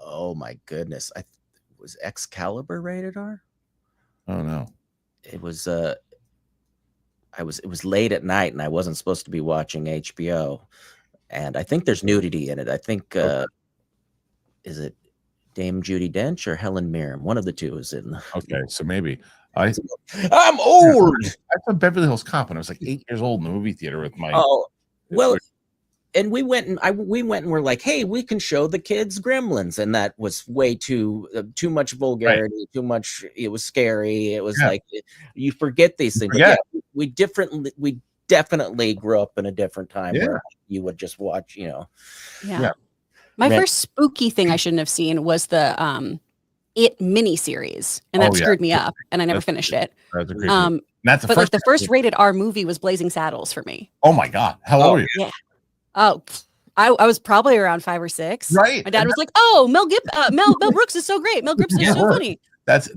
C: Oh my goodness. Was Excalibur rated R?
A: Oh no.
C: It was it was late at night and I wasn't supposed to be watching HBO. And I think there's nudity in it. I think is it Dame Judi Dench or Helen Mirren? One of the two is in.
A: Okay, so maybe
C: I'm old.
A: I saw Beverly Hills Cop when I was like 8 years old in the movie theater with my.
C: Oh well, and we went and we're like, hey, we can show the kids Gremlins, and that was way too much vulgarity, too much. It was scary. It was like you forget these things.
A: Yeah,
C: we definitely grew up in a different time where you would just watch,
B: Yeah. My first spooky thing I shouldn't have seen was the It miniseries, and that screwed me up, and I never finished it.
A: That's a crazy that's
B: but the first rated R movie was Blazing Saddles for me.
A: Oh my God. How old were you?
B: Yeah. Oh, I was probably around 5 or 6.
A: Right.
B: My dad was like, "Oh, Mel Brooks is so great. Mel Gibson is so funny."
A: That's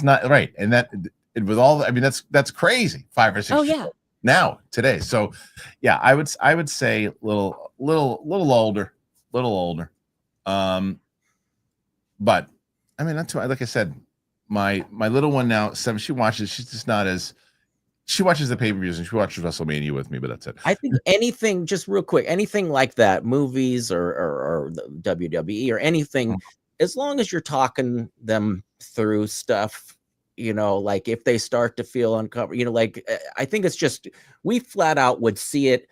A: not right. And that with all, I mean, that's crazy. 5 or 6.
B: Oh yeah.
A: Now today, so yeah, I would say little older. But I mean, that's why, like I said, my little one now 7. She watches. She's just not as She watches the pay-per-views and she watches WrestleMania with me, but that's it.
C: I think anything, just real quick, anything like that, movies or the WWE or anything, as long as you're talking them through stuff, you know, like if they start to feel uncomfortable, you know, like I think it's just, we flat out would see it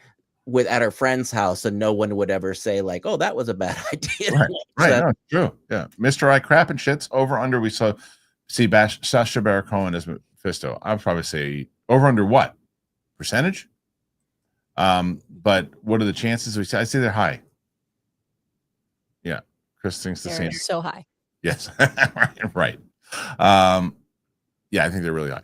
C: at our friend's house and no one would ever say like, oh, that was a bad idea.
A: Right. No, true. Yeah. Mr. I crap and shits over under. We see Sacha Baron Cohen as Mephisto. I'd probably say over under what percentage? But what are the chances? I say they're high. Yeah. Chris thinks the same.
B: So high.
A: Yes. Right. Yeah, I think they're really high.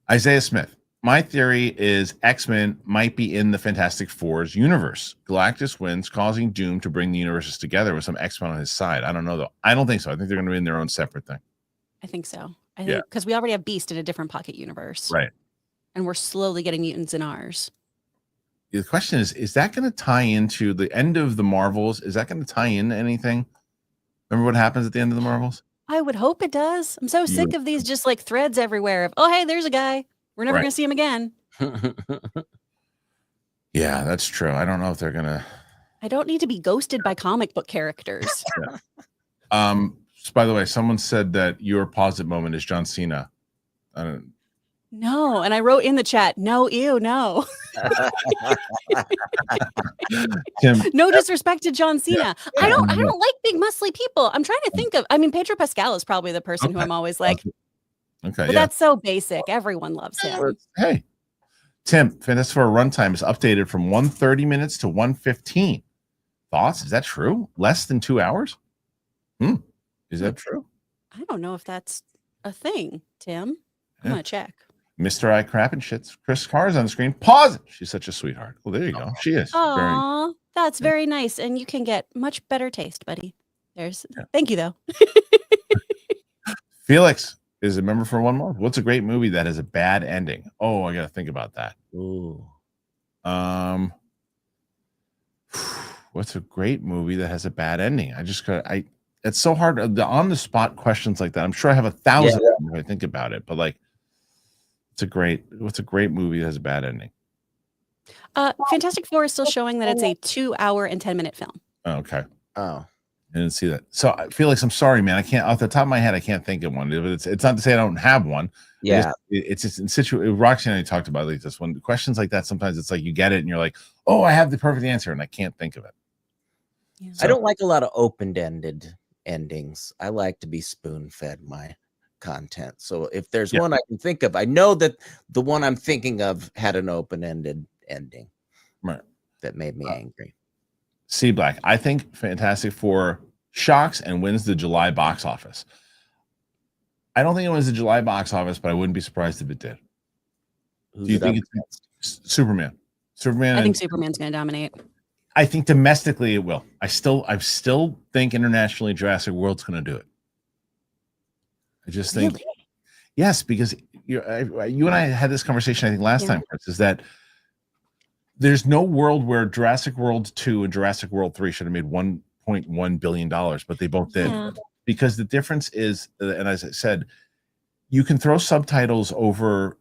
A: Isaiah Smith. My theory is X-Men might be in the Fantastic Four's universe. Galactus wins, causing Doom to bring the universes together with some X-Men on his side. I don't know, though. I don't think so. I think they're going to be in their own separate thing.
B: I think so. I think because we already have Beast in a different pocket universe.
A: Right.
B: And we're slowly getting mutants in ours.
A: The question is that going to tie into the end of the Marvels? Is that going to tie in anything? Remember what happens at the end of the Marvels?
B: I would hope it does. I'm so sick of these just like threads everywhere of, oh, hey, there's a guy. We're never going to see him again.
A: Yeah, that's true. I don't know if they're going to.
B: I don't need to be ghosted by comic book characters.
A: By the way, someone said that your positive moment is John Cena.
B: No, and I wrote in the chat, no, ew, no.
A: Tim,
B: no disrespect to John Cena. I don't like big muscly people. I'm trying to think of. I mean, Pedro Pascal is probably the person who I'm always like.
A: Okay,
B: but that's so basic. Everyone loves him.
A: Hey, Tim, Fantastic Four runtime is updated from 130 minutes to 115. Thoughts? Is that true? Less than 2 hours? Is that true?
B: I don't know if that's a thing, Tim. I'm gonna check.
A: Mr. I crap and shits. Chris Carr is on the screen. Pause it. She's such a sweetheart. Well, there you go. She is.
B: Aw, that's very nice. And you can get much better taste, buddy. Thank you, though.
A: Felix is a member for 1 month. What's a great movie that has a bad ending? Oh, I got to think about that.
C: Ooh.
A: What's a great movie that has a bad ending? It's so hard. The on the spot questions like that. I'm sure I have 1,000 if I think about it, but like, what's a great movie that has a bad ending?
B: Fantastic Four is still showing that it's a 2 hour and 10-minute film.
A: Oh, okay.
C: Oh,
A: I didn't see that. So Felix, I'm sorry, man. I can't off the top of my head. I can't think of one. It's not to say I don't have one.
C: Yeah,
A: it's just in situation. Roxy and I talked about like this one. Questions like that. Sometimes it's like you get it and you're like, oh, I have the perfect answer, and I can't think of it.
B: Yeah.
C: I don't like a lot of open-ended endings. I like to be spoon-fed my content. So if there's one I can think of, I know that the one I'm thinking of had an open-ended ending,
A: right?
C: That made me angry.
A: C Black, I think Fantastic Four shocks and wins the July box office. I don't think it wins the July box office, but I wouldn't be surprised if it did. Do you think it's Superman?
B: I think Superman's going to dominate.
A: I think domestically it will. I still think internationally Jurassic World's going to do it. I just think, yes, because you and I had this conversation, I think, last time, Chris, is that there's no world where Jurassic World 2 and Jurassic World 3 should have made $1.1 billion, but they both did. Yeah. Because the difference is, and as I said, you can throw subtitles over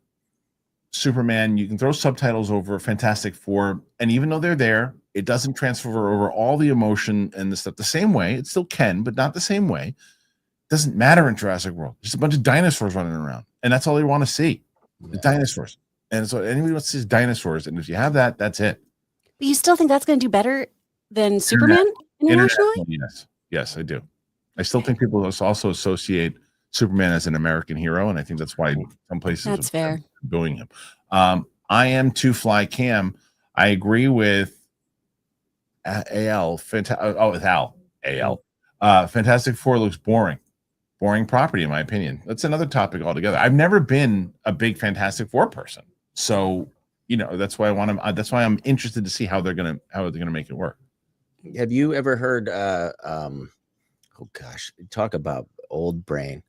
A: Superman, you can throw subtitles over Fantastic Four, and even though they're there, it doesn't transfer over all the emotion and the stuff the same way. It still can, but not the same way. It doesn't matter in Jurassic World. Just a bunch of dinosaurs running around, and that's all they want to see, the dinosaurs. And so anybody wants to see dinosaurs, and if you have that, that's it.
B: But you still think that's going to do better than Superman internationally?
A: Yes, I do. I still think people also associate Superman as an American hero, and I think that's why some places
B: that's fair
A: booing him. I am to fly Cam. I agree with Al. Al. Fantastic Four looks boring property in my opinion. That's another topic altogether. I've never been a big Fantastic Four person, so that's why that's why I'm interested to see how they're gonna make it work.
C: Have you ever heard? Oh gosh, talk about old brain.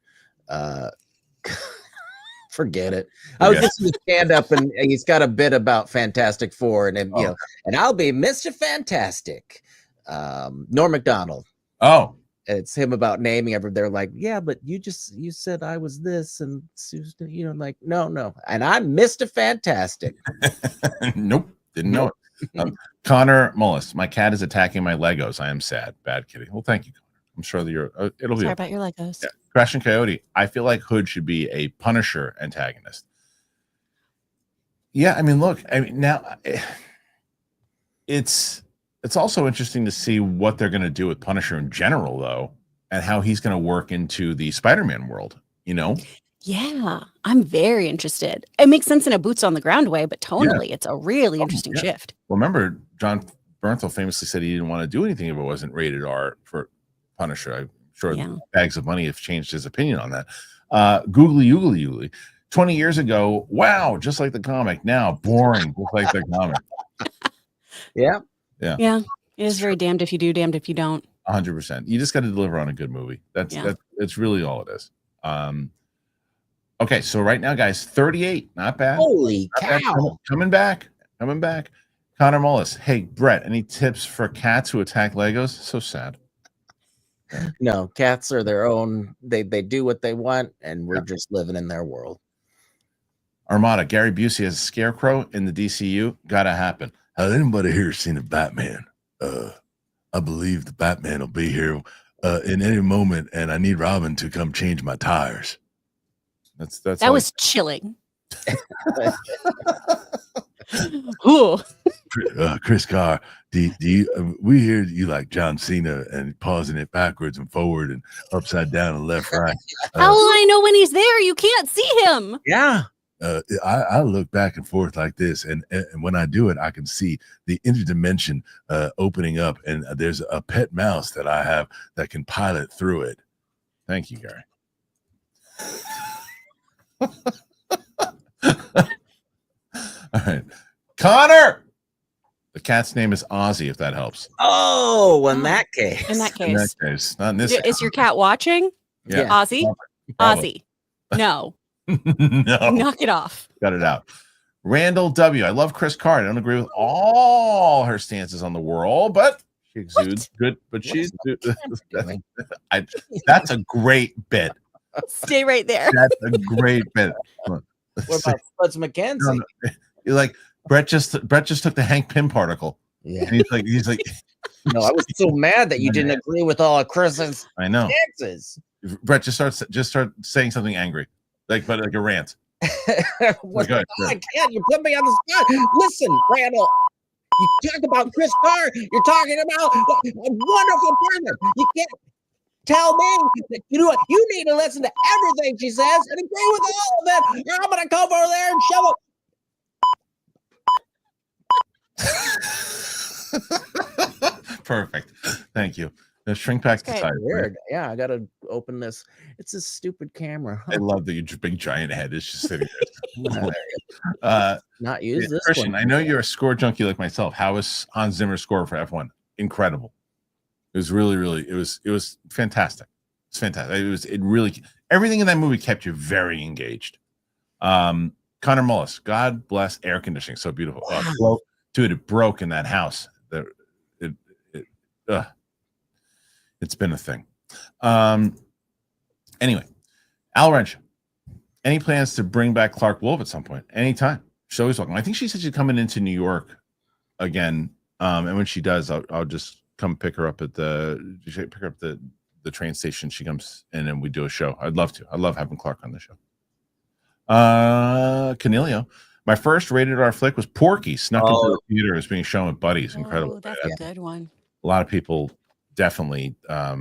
C: Forget it. I was listening to stand up and he's got a bit about Fantastic Four and and I'll be Mr. Fantastic. Norm Macdonald.
A: Oh,
C: And it's him about naming everything. They're like, yeah, but you said I was this, and like, no. And I'm Mr. Fantastic.
A: Nope, didn't know it. Connor Mullis, my cat is attacking my Legos. I am sad. Bad kitty. Well, thank you, Connor. I'm sure that it'll be
B: Sorry
A: okay.
B: about your Legos.
A: Yeah. Crash and Coyote. I feel like Hood should be a Punisher antagonist. Yeah, I mean, look, now it's also interesting to see what they're going to do with Punisher in general, though, and how he's going to work into the Spider-Man world.
B: Yeah, I'm very interested. It makes sense in a boots on the ground way, but tonally, it's a really interesting shift.
A: Well, remember, John Bernthal famously said he didn't want to do anything if it wasn't rated R for Punisher. I'm sure Bags of Money have changed his opinion on that. Googly Oogly Oogly. 20 years ago, wow, just like the comic. Now, boring, just like the comic.
C: Yeah.
B: It is very damned if you do, damned if you don't.
A: 100%. You just got to deliver on a good movie. That's really all it is. Okay, so right now, guys, 38, not bad.
C: Holy
A: not
C: cow!
A: Bad. Coming back. Connor Mullis, hey Brett, any tips for cats who attack Legos? So sad.
C: No, cats are their own. They do what they want, and we're just living in their world.
A: Armada, Gary Busey as a scarecrow in the DCU. Gotta happen.
J: Has anybody here seen a Batman? I believe the Batman will be here in any moment, and I need Robin to come change my tires.
B: That was chilling. Ooh.
J: Chris Carr, do you? We hear you like John Cena and pausing it backwards and forward and upside down and left, right.
B: How will I know when he's there? You can't see him.
C: Yeah.
J: I look back and forth like this, and when I do it, I can see the interdimension opening up, and there's a pet mouse that I have that can pilot through it.
A: Thank you, Gary. All right, Connor. The cat's name is Ozzy, if that helps.
C: Oh, in that case.
B: In that case.
A: Not in this.
B: Is your cat watching?
A: Yeah.
B: Ozzy?
A: Probably.
B: Ozzy. No.
A: No.
B: Knock it off.
A: Got it out. Randall W. I love Chris Carr. I don't agree with all her stances on the world, but she exudes good. But that's a great bit.
B: Stay right there.
A: That's a great bit.
C: What about Spuds McKenzie?
A: You're like Brett just took the Hank Pym particle.
C: Yeah.
A: And he's like
C: no, I was so mad that you didn't agree with all of Chris's stances.
A: Brett, just start saying something angry. Like a rant.
C: I can't. You put me on the spot. Listen, Randall. You talk about Chris Carr. You're talking about a wonderful person. You can't tell me that you need to listen to everything she says and agree with all of it. Or I'm gonna come over there and shove it.
A: Perfect. Thank you. Now shrink back to side.
C: Weird. Yeah, I gotta open this. It's a stupid camera.
A: I love that your big giant head is just sitting there.
C: Not use this
A: Kristian,
C: one.
A: I know you're a score junkie like myself. How was Hans Zimmer's score for F1? Incredible. It was really it was fantastic. It's fantastic. It really everything in that movie kept you very engaged. Connor Mullis, God bless air conditioning. So beautiful. Dude, it broke in that house. It's been a thing. Anyway, Al Wrench, any plans to bring back Clark Wolf at some point? Anytime. She's always welcome. I think she said she's coming into New York again. And when she does, I'll just come pick her up at the train station. She comes in and we do a show. I'd love to. I love having Clark on the show. Canelio, my first rated R flick was Porky. Snuck into the theater. It was being shown with buddies. Incredible.
B: That's a good one.
A: A lot of people definitely
B: a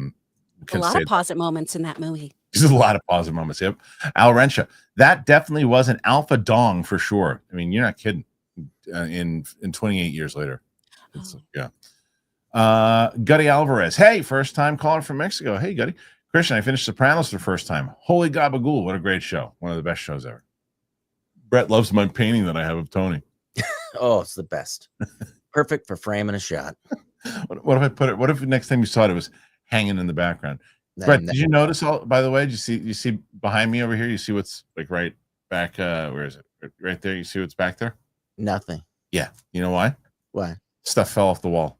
B: lot of positive moments in that movie.
A: There's a lot of positive moments. Yep. Al Rensha, that definitely was an alpha dong for sure. I mean, you're not kidding. In 28 years later. Yeah. Gutty Alvarez. Hey, first time caller from Mexico. Hey, Gutty. Kristian, I finished Sopranos for the first time. Holy gabagool. What a great show. One of the best shows ever. Brett loves my painting that I have of Tony.
C: Oh, it's the best. Perfect for framing a shot.
A: What if I put it? What if next time you saw it was hanging in the background? Brett, did you notice all? By the way, did you see behind me over here? You see what's like right back? Where is it? Right there. You see what's back there?
C: Nothing.
A: Yeah. You know why?
C: Why?
A: Stuff fell off the wall.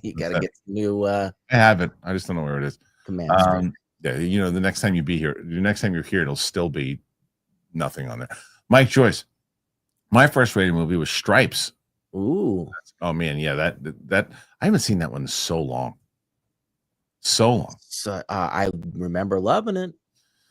C: You got to get some new
A: I have it. I just don't know where it is.
C: command.
A: Yeah, the next time you're here, it'll still be nothing on there. Mike Joyce, my first rated movie was Stripes.
C: Ooh.
A: Oh man, yeah, that I haven't seen that one in so long. So
C: I remember loving it,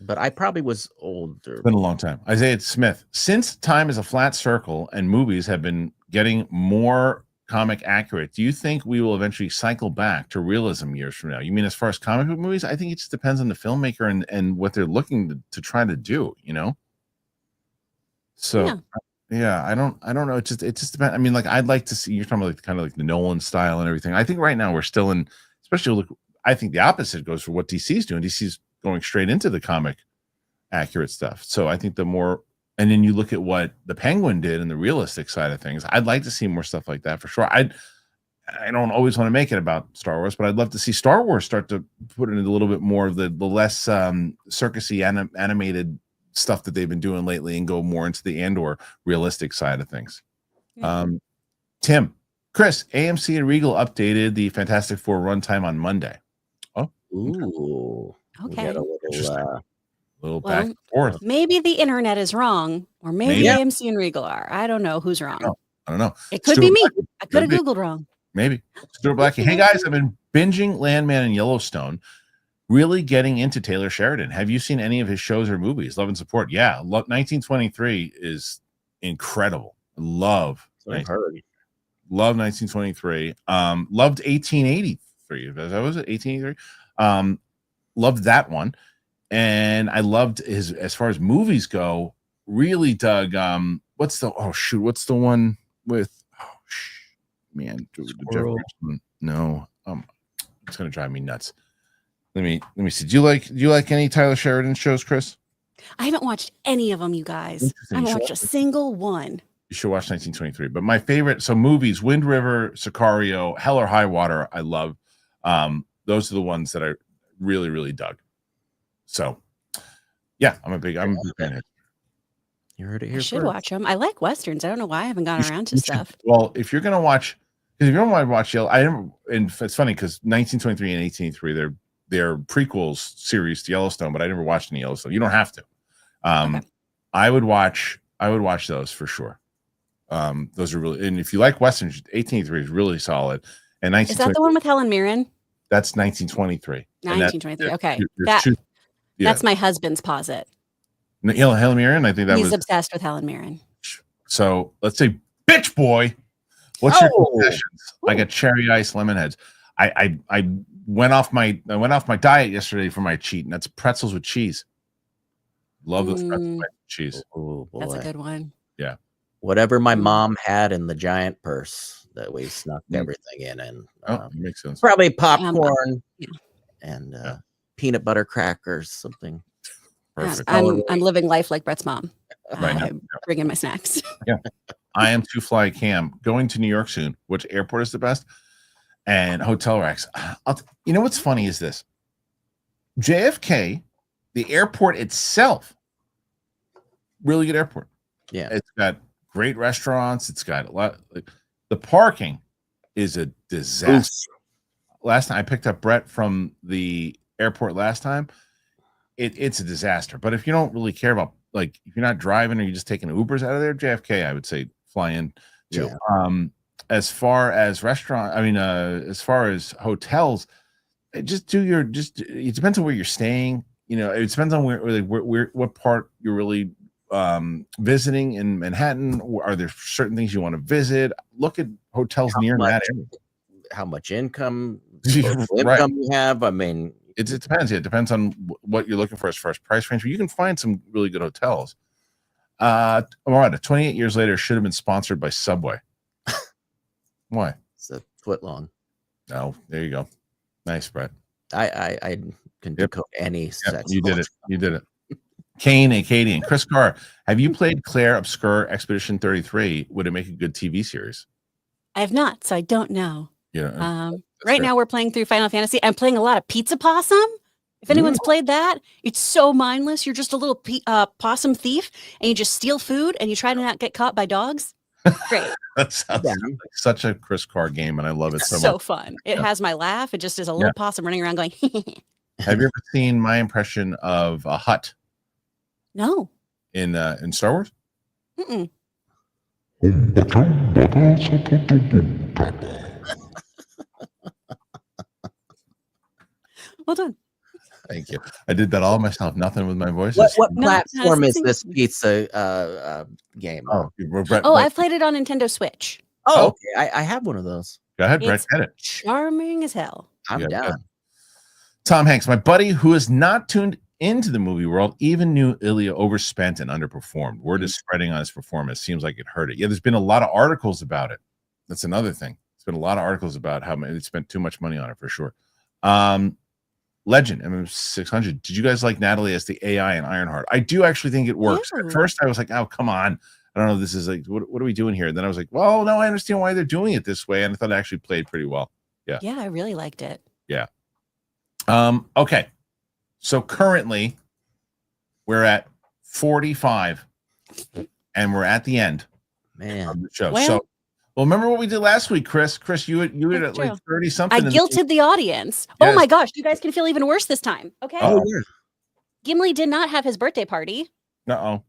C: but I probably was older.
A: it's been a long time. Isaiah Smith, since time is a flat circle and movies have been getting more comic accurate, do you think we will eventually cycle back to realism years from now? You mean as far as comic book movies? I think it just depends on the filmmaker and what they're looking to try to do, So yeah, I don't know. It just depends. I mean, like I'd like to see, you're talking about like kind of like the Nolan style and everything. I think right now we're still in, especially look, I think the opposite goes for what DC's doing. DC's going straight into the comic accurate stuff. So I think and then you look at what the Penguin did in the realistic side of things. I'd like to see more stuff like that for sure. I don't always want to make it about Star Wars, but I'd love to see Star Wars start to put in a little bit more of the less circusy animated stuff that they've been doing lately and go more into the Andor realistic side of things. Tim, Chris, AMC and Regal updated the Fantastic Four runtime on Monday. Oh,
C: ooh,
B: okay.
A: Little back and forth.
B: Maybe the internet is wrong, or maybe AMC and Regal are. I don't know who's wrong.
A: I don't know.
B: It could be me. I could have Googled wrong.
A: Maybe. Stuart Blackie. Hey guys, I've been binging Landman and Yellowstone. Really getting into Taylor Sheridan. Have you seen any of his shows or movies? Love and support. Yeah, 1923 is incredible. Love 1923. Loved 1883. That was it. 1883. Loved that one. And I loved his, as far as movies go, really dug what's the one with no, it's gonna drive me nuts. Let me see. Do you like any Tyler Sheridan shows, Chris?
B: I haven't watched any of them, you guys. I haven't watched a single one.
A: You should watch 1923. But my favorite, movies, Wind River, Sicario, Hell or High Water, I love. Those are the ones that I really, really dug. So, yeah, I'm a big fan of it.
C: You heard it here.
B: I should watch them. I like westerns. I don't know why I haven't gotten around to stuff.
A: Well, if you're gonna watch, and it's funny because 1923 and 1883, they're prequels series to Yellowstone, but I never watched any Yellowstone. You don't have to. Okay. I would watch those for sure. Those are really, and if you like westerns, 1883 is really solid. And
B: is that the one with Helen Mirren?
A: That's 1923.
B: 1923. Okay, that's my husband's posit.
A: Helen Mirren. I think
B: he's obsessed with Helen Mirren.
A: So let's say, bitch boy, what's your concessions? Like a cherry ice lemon heads. I went off my diet yesterday for my cheat, and that's pretzels with cheese. Love those pretzels with cheese.
C: Oh, boy.
B: That's a good one.
A: Yeah.
C: Whatever my mom had in the giant purse that we snuck everything in, and
A: makes sense.
C: Probably popcorn and peanut butter crackers, something.
B: Yes, I'm living life like Brett's mom. Right now. Bring in my snacks.
A: Yeah. I am to fly Cam going to New York soon. Which airport is the best? And hotel racks. You know what's funny is this. JFK, the airport itself, really good airport.
C: Yeah.
A: It's got great restaurants. It's got a lot. The parking is a disaster. Last time I picked up Brett from the airport last time, it's a disaster. But if you don't really care about, like, if you're not driving or you're just taking Ubers out of there, JFK, I would say fly in too. Yeah. As far as as far as hotels, it depends on where you're staying. It depends on where what part you're really visiting in Manhattan. Are there certain things you want to visit? Look at hotels near that area.
C: How much income you have. I mean,
A: it depends. It depends on what you're looking for as far as price range. But you can find some really good hotels. All right, 28 years later should have been sponsored by Subway. Why?
C: It's a foot long.
A: No, there you go. Nice, Brett.
C: I can decode any sex.
A: You did it. Kane, Katie, and Chris Carr. Have you played Claire Obscure Expedition 33? Would it make a good TV series?
B: I have not, so I don't know.
A: Yeah.
B: Right now we're playing through Final Fantasy. I'm playing a lot of Pizza Possum. If anyone's played that, it's so mindless. You're just a little possum thief, and you just steal food, and you try to not get caught by dogs. Great.
A: That sounds like such a Chris Carr game, and I love it so
B: So
A: much.
B: fun. It has my laugh. It just is a little possum running around going,
A: Have you ever seen my impression of a Hut
B: no.
A: in Star Wars?
B: Mm-mm. Well done.
A: Thank you. I did that all myself. Nothing with my voice.
C: What
B: No,
C: platform is
B: sing-
C: this pizza game?
A: Oh, Brett,
B: Oh, I've played it on Nintendo Switch.
C: Oh, okay. I have one of those.
A: Go ahead, Brett.
B: It's
A: Get it.
B: charming as hell.
C: I'm
A: Yeah,
C: down.
A: Tom Hanks, my buddy who is not tuned into the movie world, even knew Ilya overspent and underperformed. Word is spreading on his performance. Seems like it hurt it. Yeah, there's been a lot of articles about it. That's another thing. There's been a lot of articles about how it spent too much money on it for sure. Legend, MM600. Did you guys like Natalie as the AI in Ironheart? I do actually think it works.
B: Yeah.
A: At first, I was like, oh, come on. I don't know. This is like, what are we doing here? And then I was like, well, no, I understand why they're doing it this way. And I thought it actually played pretty well. Yeah.
B: Yeah, I really liked it.
A: Yeah. Okay. So currently we're at 45 and we're at the end of
C: Man.
A: the show.
B: Well-
A: So, remember what we did last week, Chris? Chris, you were
B: That's
A: at like
B: true.
A: 30
B: I
A: something.
B: guilted the audience. Oh
A: Yes.
B: my gosh, you guys can feel even worse this time. Okay.
A: Oh,
C: yeah.
B: Gimli did not have his birthday party.
A: Uh-oh.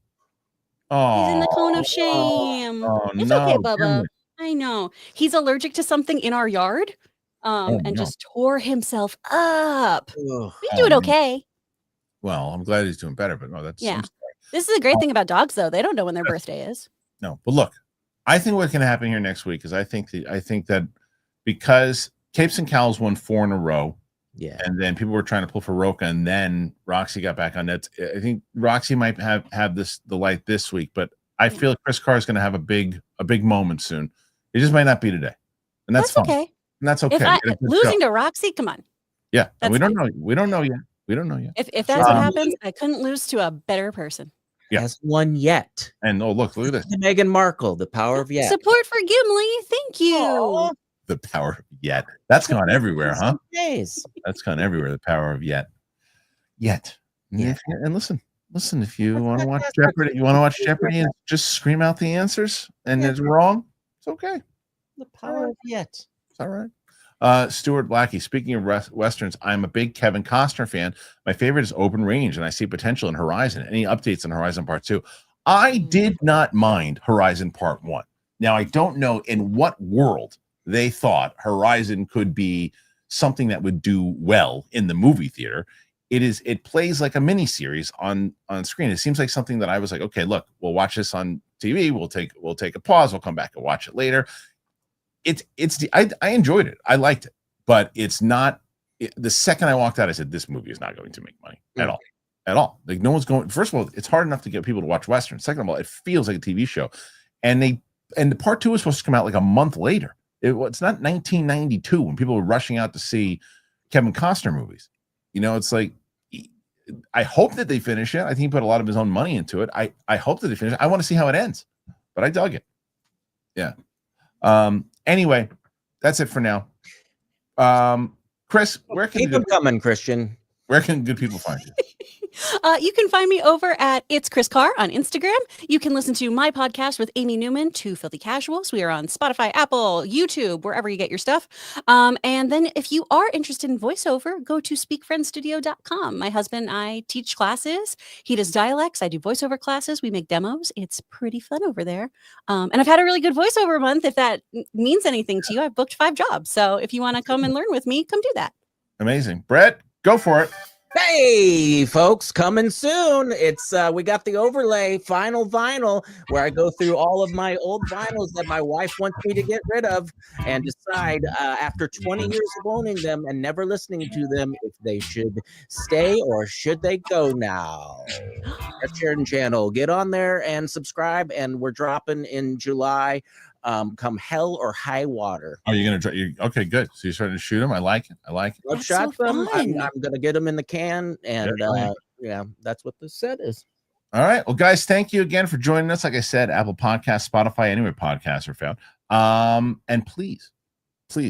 A: Oh.
B: He's in the cone of shame.
A: Oh,
B: It's
A: no.
B: okay, Bubba.
A: Gimli.
B: I know. He's allergic to something in our yard. And
A: no.
B: just tore himself up.
C: Ugh.
B: He's doing
A: man.
B: okay.
A: Well, I'm glad he's doing better, but no, that's
B: Yeah.
A: I'm sorry.
B: This is the great thing about dogs, though. They don't know when their birthday is.
A: No, but look, I think what's going to happen here next week is I think that because Capes and Cowls won 4 in a row,
C: Yeah.
A: and then people were trying to pull for Roca, and then Roxy got back on net. I think Roxy might have the light this week, but I feel like Chris Carr is going to have a big moment soon. It just might not be today, and that's fine.
B: okay.
A: And that's okay.
B: If I,
A: Get a good
B: losing
A: show.
B: to Roxy, come on.
A: Yeah, and
B: that's
A: we don't
B: fine.
A: know. We don't know yet. We don't know yet.
B: If that's what
A: Um,
B: happens, I couldn't lose to a better person.
A: Yeah.
C: Has one yet.
A: And oh, look at this.
C: Meghan Markle, the power of yet.
B: Support for Gimli. Thank you.
C: Aw.
A: The power of yet. That's gone everywhere, huh?
C: Days.
A: That's gone everywhere. The power of yet. Yet.
C: Yeah.
A: And listen, if you want to watch Jeopardy, and just scream out the answers and it's wrong, it's okay.
C: The power of yet.
A: It's all right. Stuart Blackie, speaking of Westerns, I'm a big Kevin Costner fan. My favorite is Open Range, and I see potential in Horizon. Any updates on Horizon Part 2? I did not mind Horizon Part 1. Now, I don't know in what world they thought Horizon could be something that would do well in the movie theater. It plays like a mini series on screen. It seems like something that I was like, okay, look, we'll watch this on TV. We'll take a pause. We'll come back and watch it later. I enjoyed it. I liked it, but it's not. The second I walked out, I said, this movie is not going to make money at all. Like no one's going. First of all, it's hard enough to get people to watch Western. Second of all, it feels like a TV show, and the part 2 was supposed to come out like a month later. It's not 1992 when people were rushing out to see Kevin Costner movies. You know, it's like, I hope that they finish it. I think he put a lot of his own money into it. I hope that they finish it. I want to see how it ends, but I dug it. Yeah. Anyway, that's it for now. Chris, where can
C: Keep them coming, Kristian.
A: Where can good people find you?
B: You can find me over at It's Chris Carr on Instagram. You can listen to my podcast with Amy Newman, Two Filthy Casuals. We are on Spotify, Apple, YouTube, wherever you get your stuff. And then if you are interested in voiceover, go to speakfriendstudio.com. My husband and I teach classes. He does dialects. I do voiceover classes. We make demos. It's pretty fun over there. And I've had a really good voiceover month. If that means anything to you, I've booked 5 jobs. So if you want to come and learn with me, come do that.
A: Amazing. Brett, go for it.
C: Hey, folks, coming soon. It's we got the overlay final vinyl where I go through all of my old vinyls that my wife wants me to get rid of and decide after 20 years of owning them and never listening to them if they should stay or should they go now. Kristian channel, get on there and subscribe, and we're dropping in July. Come hell or high water.
A: Are you going to okay, good. So you're starting to shoot them. I like it.
C: I've
B: That's
C: shot
B: so
C: them. I'm
B: fun.
C: going to get them in the can, and yeah, that's what this set is.
A: All right. Well, guys, thank you again for joining us. Like I said, Apple Podcasts, Spotify, anywhere podcasts are found. And please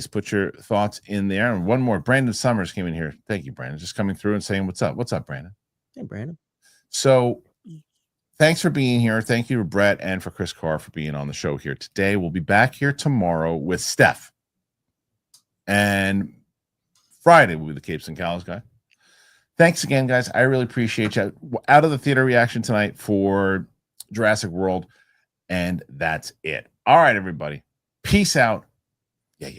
A: put your thoughts in there. And one more. Brandon Summers came in here. Thank you, Brandon. Just coming through and saying, what's up? What's up, Brandon?
C: Hey, Brandon.
A: So thanks for being here. Thank you to Brett and for Chris Carr for being on the show here today. We'll be back here tomorrow with Steph. And Friday will be the Capes and Cows guy. Thanks again, guys. I really appreciate you. Out of the theater reaction tonight for Jurassic World. And that's it. All right, everybody. Peace out. Yeah.